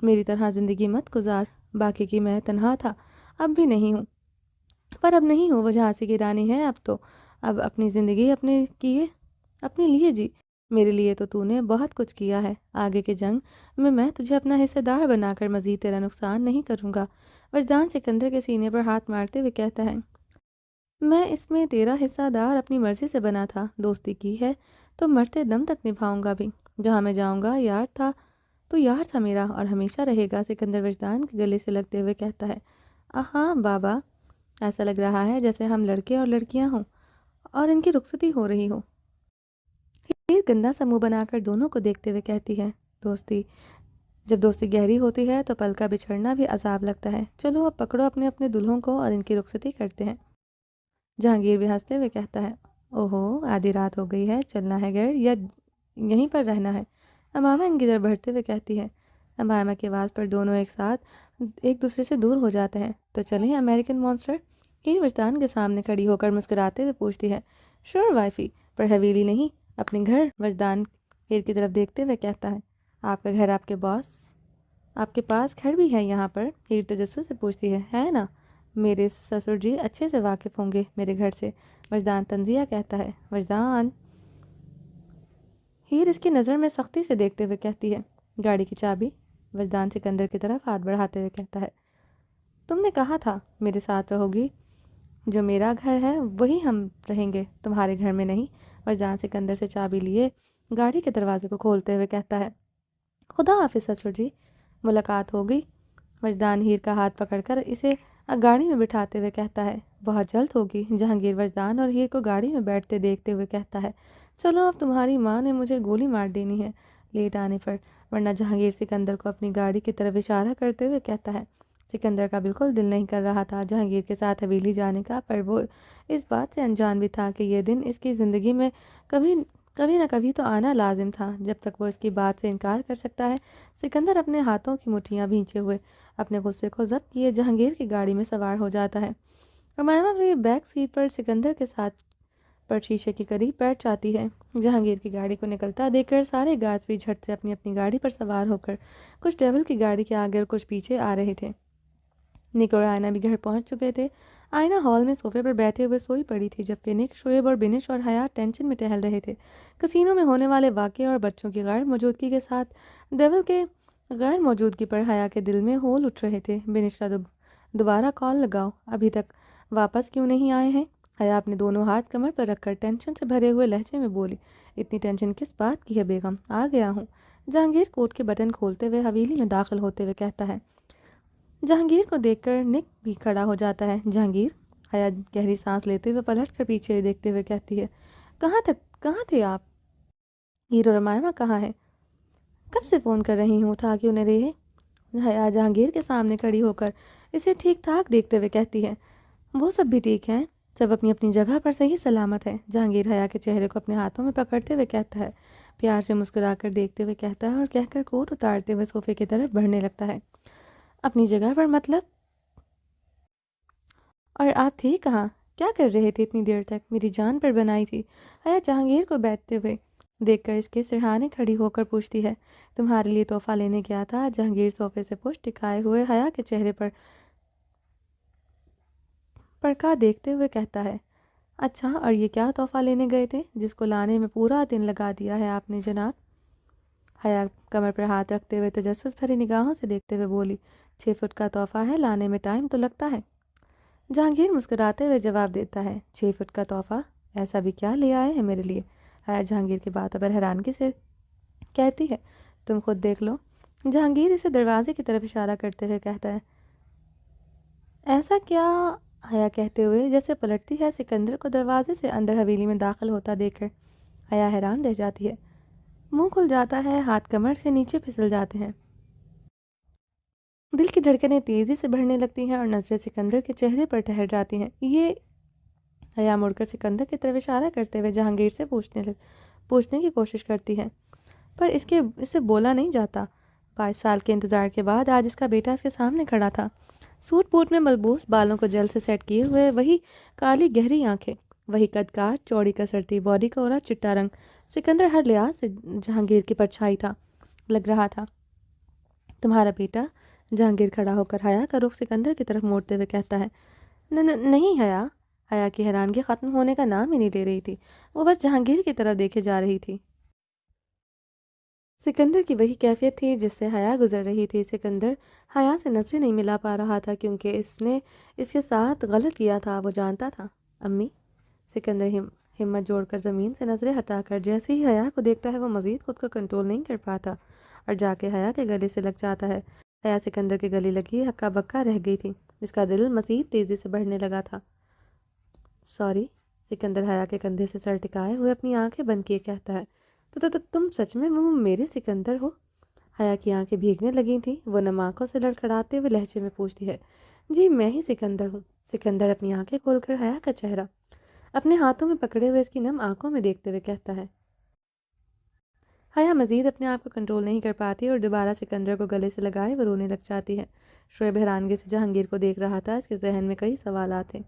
میری طرح زندگی مت گزار، باقی کی میں تنہا تھا، اب بھی نہیں ہوں، پر اب نہیں ہوں، وہ جھانسی کی رانی ہے اب تو، اب اپنی زندگی اپنے لیے جی۔ میرے لیے تو نے بہت کچھ کیا ہے، آگے کے جنگ میں تجھے اپنا حصہ دار بنا کر مزید تیرا نقصان نہیں کروں گا۔ وجدان سکندر کے سینے پر ہاتھ مارتے ہوئے کہتا ہے، میں اس میں تیرا حصہ دار اپنی مرضی سے بنا تھا، دوستی کی ہے تو مرتے دم تک نبھاؤں گا بھی، جہاں میں جاؤں گا یار تھا میرا اور ہمیشہ رہے گا۔ سکندر وجدان کے گلے سے لگتے ہوئے کہتا ہے، ہاں بابا، ایسا لگ رہا ہے جیسے ہم لڑکے اور لڑکیاں ہوں اور ان کی رخصتی ہو رہی ہو۔ ہیر گندا سا منہ بنا کر دونوں کو دیکھتے ہوئے کہتی ہے، جب دوستی گہری ہوتی ہے تو پل کا بچھڑنا بھی عذاب لگتا ہے، چلو اب پکڑو اپنے اپنے دلہوں کو اور ان کی رخصتی کرتے ہیں۔ جہانگیر بھی ہنستے ہوئے کہتا ہے، اوہو، آدھی رات ہو گئی ہے، چلنا ہے گھر یا یہیں پر رہنا ہے؟ امامہ ان کی طرف بڑھتے ہوئے کہتی ہے۔ امامہ کی آواز پر دونوں ایک ساتھ ایک دوسرے سے دور ہو جاتے ہیں۔ تو چلیں امریکن مانسٹر؟ ہیر وجدان کے سامنے کھڑی ہو کر مسکراتے ہوئے پوچھتی ہے۔ شور وائفی، پر حویلی نہیں، اپنے گھر۔ وجدان ہیر کی طرف دیکھتے ہوئے کہتا ہے، آپ کا گھر آپ کے پاس گھر بھی ہے یہاں پر؟ ہیر تجسس سے پوچھتی ہے نا؟ میرے سسر جی اچھے سے واقف ہوں گے میرے گھر سے۔ وجدان تنزیہ کہتا ہے، وجدان۔ ہیر اس کی نظر میں سختی سے دیکھتے ہوئے کہتی ہے، گاڑی کی چابی؟ وجدان سکندر کی طرف ہاتھ بڑھاتے ہوئے کہتا ہے، تم نے کہا تھا میرے ساتھ رہو گی، جو میرا گھر ہے وہی ہم رہیں گے، تمہارے گھر میں نہیں۔ وجدان سکندر سے چابی لیے گاڑی کے دروازے کو کھولتے ہوئے کہتا ہے، خدا حافظ سسر جی، ملاقات ہوگی۔ وجدان ہیر کا ہاتھ پکڑ کر اسے گاڑی میں بٹھاتے ہوئے کہتا ہے، بہت جلد ہوگی۔ جہانگیر وجدان اور ہیر کو گاڑی میں بیٹھتے دیکھتے ہوئے کہتا ہے، چلو اب تمہاری ماں نے مجھے گولی مار دینی ہے لیٹ آنے پر، ورنہ جہانگیر سکندر کو اپنی گاڑی کی طرف اشارہ کرتے ہوئے کہتا ہے۔ سکندر کا بالکل دل نہیں کر رہا تھا جہانگیر کے ساتھ حویلی جانے کا، پر وہ اس بات سے انجان بھی تھا کہ یہ دن اس کی زندگی میں کبھی نہ کبھی تو آنا لازم تھا۔ جب تک وہ اس کی بات سے انکار کر سکتا ہے، سکندر اپنے ہاتھوں کی مٹھیاں بھینچے ہوئے اپنے غصے کو ضبط کیے جہانگیر کی گاڑی میں سوار ہو جاتا ہے۔ امائمہ بھی بیک سیٹ پر سکندر کے ساتھ پر شیشے کے قریب بیٹھ جاتی ہے۔ جہانگیر کی گاڑی کو نکلتا دیکھ کر سارے گارڈز بھی جھٹ سے اپنی اپنی گاڑی پر سوار ہو کر کچھ ڈیول کی گاڑی کے آگے اور کچھ پیچھے آ رہے تھے۔ نک اور آئینہ بھی گھر پہنچ چکے تھے۔ آئینہ ہال میں صوفے پر بیٹھے ہوئے سوئی پڑی تھی، جبکہ نک، شعیب اور بنش اور حیات ٹینشن میں ٹہل رہے تھے۔ کسینو میں ہونے والے واقعے اور بچوں کی غیر موجودگی کے ساتھ ڈیول کے غیر موجودگی پر حیا کے دل میں ہول اٹھ رہے تھے۔ بنش کا دوبارہ کال لگاؤ، ابھی تک واپس کیوں نہیں آئے ہیں؟ حیا اپنے دونوں ہاتھ کمر پر رکھ کر ٹینشن سے بھرے ہوئے لہجے میں بولی، اتنی ٹینشن کس بات کی ہے بیگم؟ آ گیا ہوں۔ جہانگیر کوٹ کے بٹن کھولتے ہوئے حویلی میں داخل ہوتے ہوئے کہتا ہے۔ جہانگیر کو دیکھ کر نک بھی کھڑا ہو جاتا ہے۔ جہانگیر؟ حیا گہری سانس لیتے ہوئے پلٹ کر پیچھے دیکھتے ہوئے کہتی ہے، کہاں تھے آپ؟ ہیر اور امائمہ کہاں ہیں؟ کب سے فون کر رہی ہوں، اٹھا کیوں نہ رہے؟ حیا جہانگیر کے سامنے کھڑی ہو کر اسے ٹھیک ٹھاک دیکھتے ہوئے کہتی ہے، وہ سب بھی ٹھیک ہیں، سب اپنی اپنی جگہ پر صحیح سلامت ہے۔ جہانگیر حیا کے چہرے کو اپنے ہاتھوں میں پکڑتے ہوئے کہتا ہے، پیار سے مسکرا کر دیکھتے ہوئے کہتا ہے اور کہہ کر کوٹ اتارتے ہوئے صوفے کی طرف بڑھنے لگتا ہے، اپنی جگہ پر مطلب؟ اور آپ تھے کہاں؟ کیا کر رہے تھے اتنی دیر تک؟ میری جان پر بنائی تھی۔ حیا جہانگیر کو بیٹھتے ہوئے دیکھ کر اس کے سرہانے کھڑی ہو کر پوچھتی ہے، تمہارے لیے تحفہ لینے گیا تھا۔ جہانگیر صوفے سے پشت ٹکائے ہوئے حیا کے چہرے پر پڑکا دیکھتے ہوئے کہتا ہے، اچھا، اور یہ کیا تحفہ لینے گئے تھے جس کو لانے میں پورا دن لگا دیا ہے آپ نے جناب؟ حیا کمر پر ہاتھ رکھتے ہوئے تجسس بھری نگاہوں سے دیکھتے ہوئے بولی، 6 فٹ کا تحفہ ہے، لانے میں ٹائم تو لگتا ہے۔ جہانگیر مسکراتے ہوئے جواب دیتا ہے، 6 فٹ کا تحفہ؟ ایسا بھی کیا لے آئے ہیں میرے لیے؟ حیا جہانگیر کی باتوں پر حیرانگی سے کہتی ہے، تم خود دیکھ لو۔ جہانگیر اسے دروازے کی طرف اشارہ کرتے ہوئے کہتا ہے، ایسا کیا حیا کہتے ہوئے جیسے پلٹتی ہے سکندر کو دروازے سے اندر حویلی میں داخل ہوتا دیکھ کر حیا حیران رہ جاتی ہے۔ منہ کھل جاتا ہے، ہاتھ کمر سے نیچے پھسل جاتے ہیں، دل کی دھڑکنیں تیزی سے بڑھنے لگتی ہیں اور نظریں سکندر کے چہرے پر ٹھہر جاتی ہیں۔ یہ حیا مڑ کر سکندر کی طرف اشارہ کرتے ہوئے جہانگیر سے پوچھنے کی کوشش کرتی ہے، پر اسے بولا نہیں جاتا۔ 22 سال کے انتظار کے بعد آج اس کا بیٹا اس کے سامنے کھڑا تھا، سوٹ بوٹ میں ملبوس، بالوں کو جل سے سیٹ کیے ہوئے، وہی کالی گہری آنکھیں، وہی قد کاٹ، چوڑی کسرتی باڈی کا اورا چٹا رنگ۔ سکندر ہر لحاظ سے جہانگیر کی پرچھائی لگ رہا تھا۔ تمہارا بیٹا؟ جہانگیر کھڑا ہو کر حیا کا رخ سکندر کی طرف موڑتے ہوئے کہتا ہے۔ نہیں حیا۔ حیا کی حیرانگی ختم ہونے کا نام ہی نہیں لے رہی تھی، وہ بس جہانگیر کی طرف دیکھے جا رہی تھی۔ سکندر کی وہی کیفیت تھی جس سے حیا گزر رہی تھی۔ سکندر حیا سے نظریں نہیں ملا پا رہا تھا کیونکہ اس نے اس کے ساتھ غلط کیا تھا، وہ جانتا تھا۔ امی؟ سکندر ہمت جوڑ کر زمین سے نظریں ہٹا کر جیسے ہی حیا کو دیکھتا ہے وہ مزید خود کو کنٹرول نہیں کر پاتا اور جا کے حیا کے گلے سے لگ جاتا ہے۔ حیا سکندر کے گلے لگی ہکا بکا رہ گئی تھی، اس کا دل مزید تیزی سے بڑھنے لگا تھا۔ سوری۔ سکندر حیا کے کندھے سے سر ٹکائے ہوئے اپنی آنکھیں بند کیے کہتا ہے۔ تو تم سچ میں میرے سکندر ہو؟ حیا کی آنکھیں بھیگنے لگی تھیں، وہ نم آنکھوں سے لڑکھڑاتے ہوئے لہجے میں پوچھتی ہے۔ جی میں ہی سکندر ہوں۔ سکندر اپنی آنکھیں کھول کر حیا کا چہرہ اپنے ہاتھوں میں پکڑے ہوئے اس کی نم آنکھوں میں دیکھتے ہوئے کہتا ہے۔ حیا مزید اپنے آپ کو کنٹرول نہیں کر پاتی اور دوبارہ سکندر کو گلے سے لگائے وہ رونے لگ جاتی ہے۔ شعیب حیرانگی سے جہانگیر کو دیکھ رہا تھا، اس کے ذہن میں کئی سوالات تھے،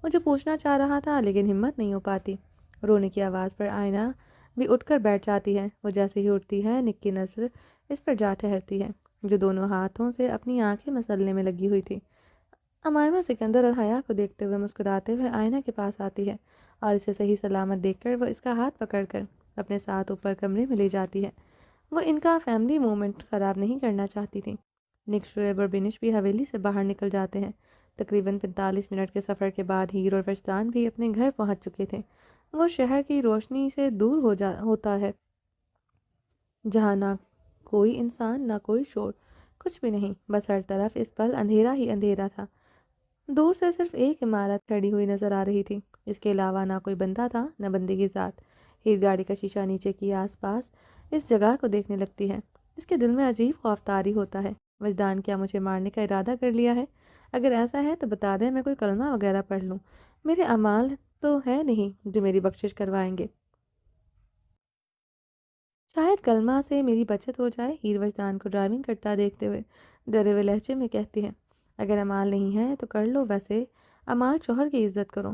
وہ جو پوچھنا چاہ رہا تھا لیکن ہمت نہیں ہو پاتی۔ رونے کی آواز پر آئینہ بھی اٹھ کر بیٹھ جاتی ہے، وہ جیسے ہی اٹھتی ہے نک کی نظر اس پر جا ٹھہرتی ہے جو دونوں ہاتھوں سے اپنی آنکھیں مسلنے میں لگی ہوئی تھی۔ امائمہ سکندر اور حیا کو دیکھتے ہوئے مسکراتے ہوئے آئینہ کے پاس آتی ہے اور اسے صحیح سلامت دیکھ کر وہ اس کا ہاتھ پکڑ کر اپنے ساتھ اوپر کمرے میں لے جاتی ہے۔ وہ ان کا فیملی مومنٹ خراب نہیں کرنا چاہتی تھی۔ نک، شعیب اور بنش بھی حویلی سے باہر نکل جاتے ہیں۔ تقریباً 45 منٹ کے سفر کے بعد ہیر اور وجدان بھی اپنے گھر پہنچ چکے تھے۔ وہ شہر کی روشنی سے دور ہوتا ہے، جہاں نہ کوئی انسان، نہ کوئی شور، کچھ بھی نہیں، بس ہر طرف اس پل اندھیرا ہی اندھیرا تھا۔ دور سے صرف ایک عمارت کھڑی ہوئی نظر آ رہی تھی، اس کے علاوہ نہ کوئی بندہ تھا، نہ بندے کی ذات۔ ہیر گاڑی کا شیشہ نیچے کیے آس پاس اس جگہ کو دیکھنے لگتی ہے، اس کے دل میں عجیب خوف طاری ہوتا ہے۔ وجدان کیا مجھے مارنے کا ارادہ کر لیا ہے؟ اگر ایسا ہے تو بتا دیں، میں کوئی کلمہ وغیرہ پڑھ لوں، میرے اعمال تو ہے نہیں جو میری بخشش کروائیں گے، شاید کلمہ سے میری بچت ہو جائے۔ ہیر وجدان کو ڈرائیونگ کرتا دیکھتے ہوئے ڈرے ہوئے لہجے میں کہتی ہے۔ اگر اعمال نہیں ہے تو کر لو، ویسے اعمال شوہر کی عزت کرو،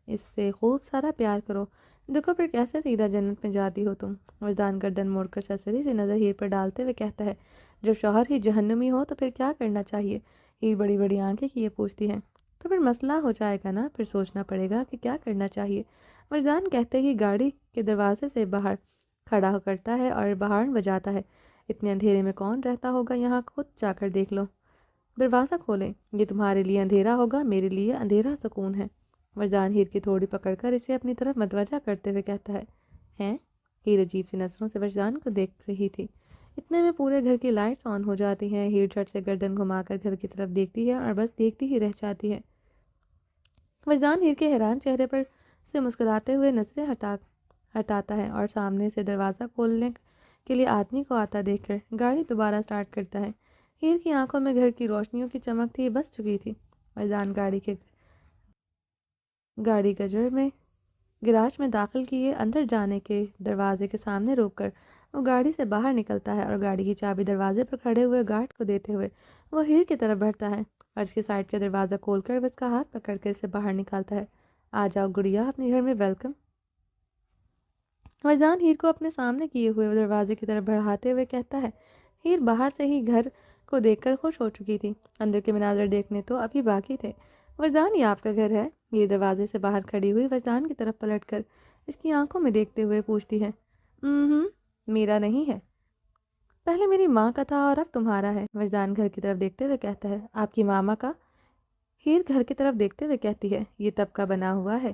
اس سے خوب سارا پیار کرو، دیکھو پھر کیسے سیدھا جنت میں جاتی ہو تم۔ وجدان گردن موڑ کر سرسری سی نظر ہیر پر ڈالتے ہوئے کہتا ہے۔ جب شوہر ہی جہنمی ہو تو پھر کیا کرنا چاہیے؟ ہیر بڑی بڑی آنکھیں کیے پوچھتی ہے۔ تو پھر مسئلہ ہو جائے گا نا، پھر سوچنا پڑے گا کہ کیا کرنا چاہیے۔ وجدان کہتے ہی گاڑی کے دروازے سے باہر کھڑا ہو کرتا ہے اور باہر بجاتا ہے۔ اتنے اندھیرے میں کون رہتا ہوگا یہاں، خود جا کر دیکھ لو، دروازہ کھولیں، یہ تمہارے لیے اندھیرا ہوگا، میرے لیے اندھیرا سکون ہے۔ وجدان ہیر کی تھوڑی پکڑ کر اسے اپنی طرف متوجہ کرتے ہوئے کہتا ہے۔ ہیں؟ ہیر عجیب سی نظروں سے وجدان کو دیکھ رہی تھی۔ اتنے میں پورے گھر کی لائٹس آن ہو جاتی ہیں۔ ہیر جھٹ سے گردن گھما کر گھر کی طرف دیکھتی ہے اور بس دیکھتی ہی رہ جاتی ہے۔ وجدان ہیر کے حیران چہرے پر سے مسکراتے ہوئے نظریں ہٹاتا ہے اور سامنے سے دروازہ کھولنے کے لیے آدمی کو آتا دیکھ کر گاڑی دوبارہ سٹارٹ کرتا ہے۔ ہیر کی آنکھوں میں گھر کی روشنیوں کی چمک تھی، بس چکی تھی۔ وجدان گاڑی گراج میں داخل کیے اندر جانے کے دروازے کے سامنے روک کر وہ گاڑی سے باہر نکلتا ہے اور گاڑی کی چابی دروازے پر کھڑے ہوئے گارڈ کو دیتے ہوئے وہ ہیر کی طرف بڑھتا ہے اور اس کی سائڈ کا دروازہ کھول کر وہ اس کا ہاتھ پکڑ کر اسے باہر نکالتا ہے۔ آ جاؤ گڑیا، اپنے گھر میں ویلکم۔ وجدان ہیر کو اپنے سامنے کیے ہوئے دروازے کی طرف بڑھاتے ہوئے کہتا ہے۔ ہیر باہر سے ہی گھر کو دیکھ کر خوش ہو چکی تھی، اندر کے مناظر دیکھنے تو ابھی باقی تھے۔ وجدان، یہ آپ کا گھر ہے؟ یہ دروازے سے باہر کھڑی ہوئی وجدان کی طرف پلٹ کر اس کی آنکھوں میں دیکھتے ہوئے پوچھتی ہے۔ میرا نہیں ہے، پہلے میری ماں کا تھا اور اب تمہارا ہے۔ وجدان گھر کی طرف دیکھتے ہوئے کہتا ہے۔ آپ کی ماما کا؟ ہیر گھر کی طرف دیکھتے ہوئے کہتی ہے۔ یہ تب کا بنا ہوا ہے؟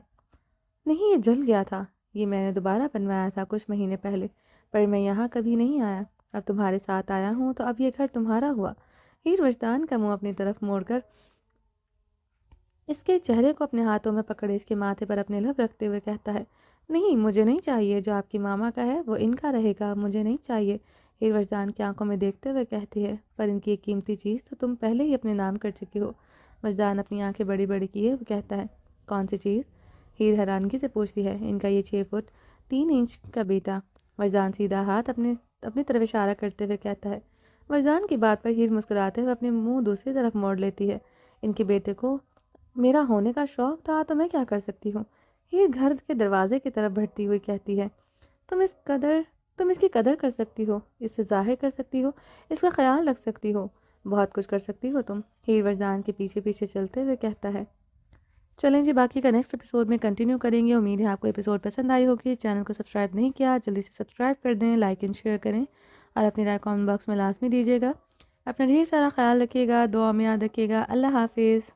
نہیں، یہ جل گیا تھا، یہ میں نے دوبارہ بنوایا تھا کچھ مہینے پہلے، پر میں یہاں کبھی نہیں آیا، اب تمہارے ساتھ آیا ہوں تو اب یہ گھر تمہارا ہوا۔ ہیر وجدان کا منہ اپنی طرف موڑ کر اس کے چہرے کو اپنے ہاتھوں میں پکڑے اس کے ماتھے پر اپنے لب رکھتے ہوئے کہتا ہے، نہیں مجھے نہیں چاہیے، جو آپ کی ماما کا ہے وہ ان کا رہے گا، مجھے نہیں چاہیے۔ ہیر وجدان کی آنکھوں میں دیکھتے ہوئے کہتی ہے، پر ان کی ایک قیمتی چیز تو تم پہلے ہی اپنے نام کر چکی ہو۔ وجدان اپنی آنکھیں بڑی بڑی کیے وہ کہتا ہے، کون سی چیز؟ ہیر حیرانگی سے پوچھتی ہے، ان کا یہ 6 فٹ 3 انچ کا بیٹا۔ وجدان سیدھا ہاتھ اپنی طرف اشارہ کرتے ہوئے کہتا ہے۔ وجدان کی بات پر ہیر مسکراتے ہوئے اپنے منہ دوسری طرف موڑ لیتی ہے، ان کے بیٹے کو میرا ہونے کا شوق تھا تو میں کیا کر سکتی ہوں؟ ہیر گھر کے دروازے کی طرف بڑھتی ہوئی کہتی ہے، تم اس کی قدر کر سکتی ہو، اس سے ظاہر کر سکتی ہو، اس کا خیال رکھ سکتی ہو، بہت کچھ کر سکتی ہو تم۔ ہیر وجدان کے پیچھے پیچھے چلتے ہوئے کہتا ہے۔ چلیں جی، باقی کا نیکسٹ ایپیسوڈ میں کنٹینیو کریں گے۔ امید ہے آپ کو ایپیسوڈ پسند آئی ہوگی۔ چینل کو سبسکرائب نہیں کیا جلدی سے سبسکرائب کر دیں، لائک اینڈ شیئر کریں اور اپنی رائے کامنٹ باکس میں لازمی دیجیے گا۔ اپنا ڈھیر سارا خیال رکھیے گا، دعا میں یاد رکھیے گا۔ اللہ حافظ۔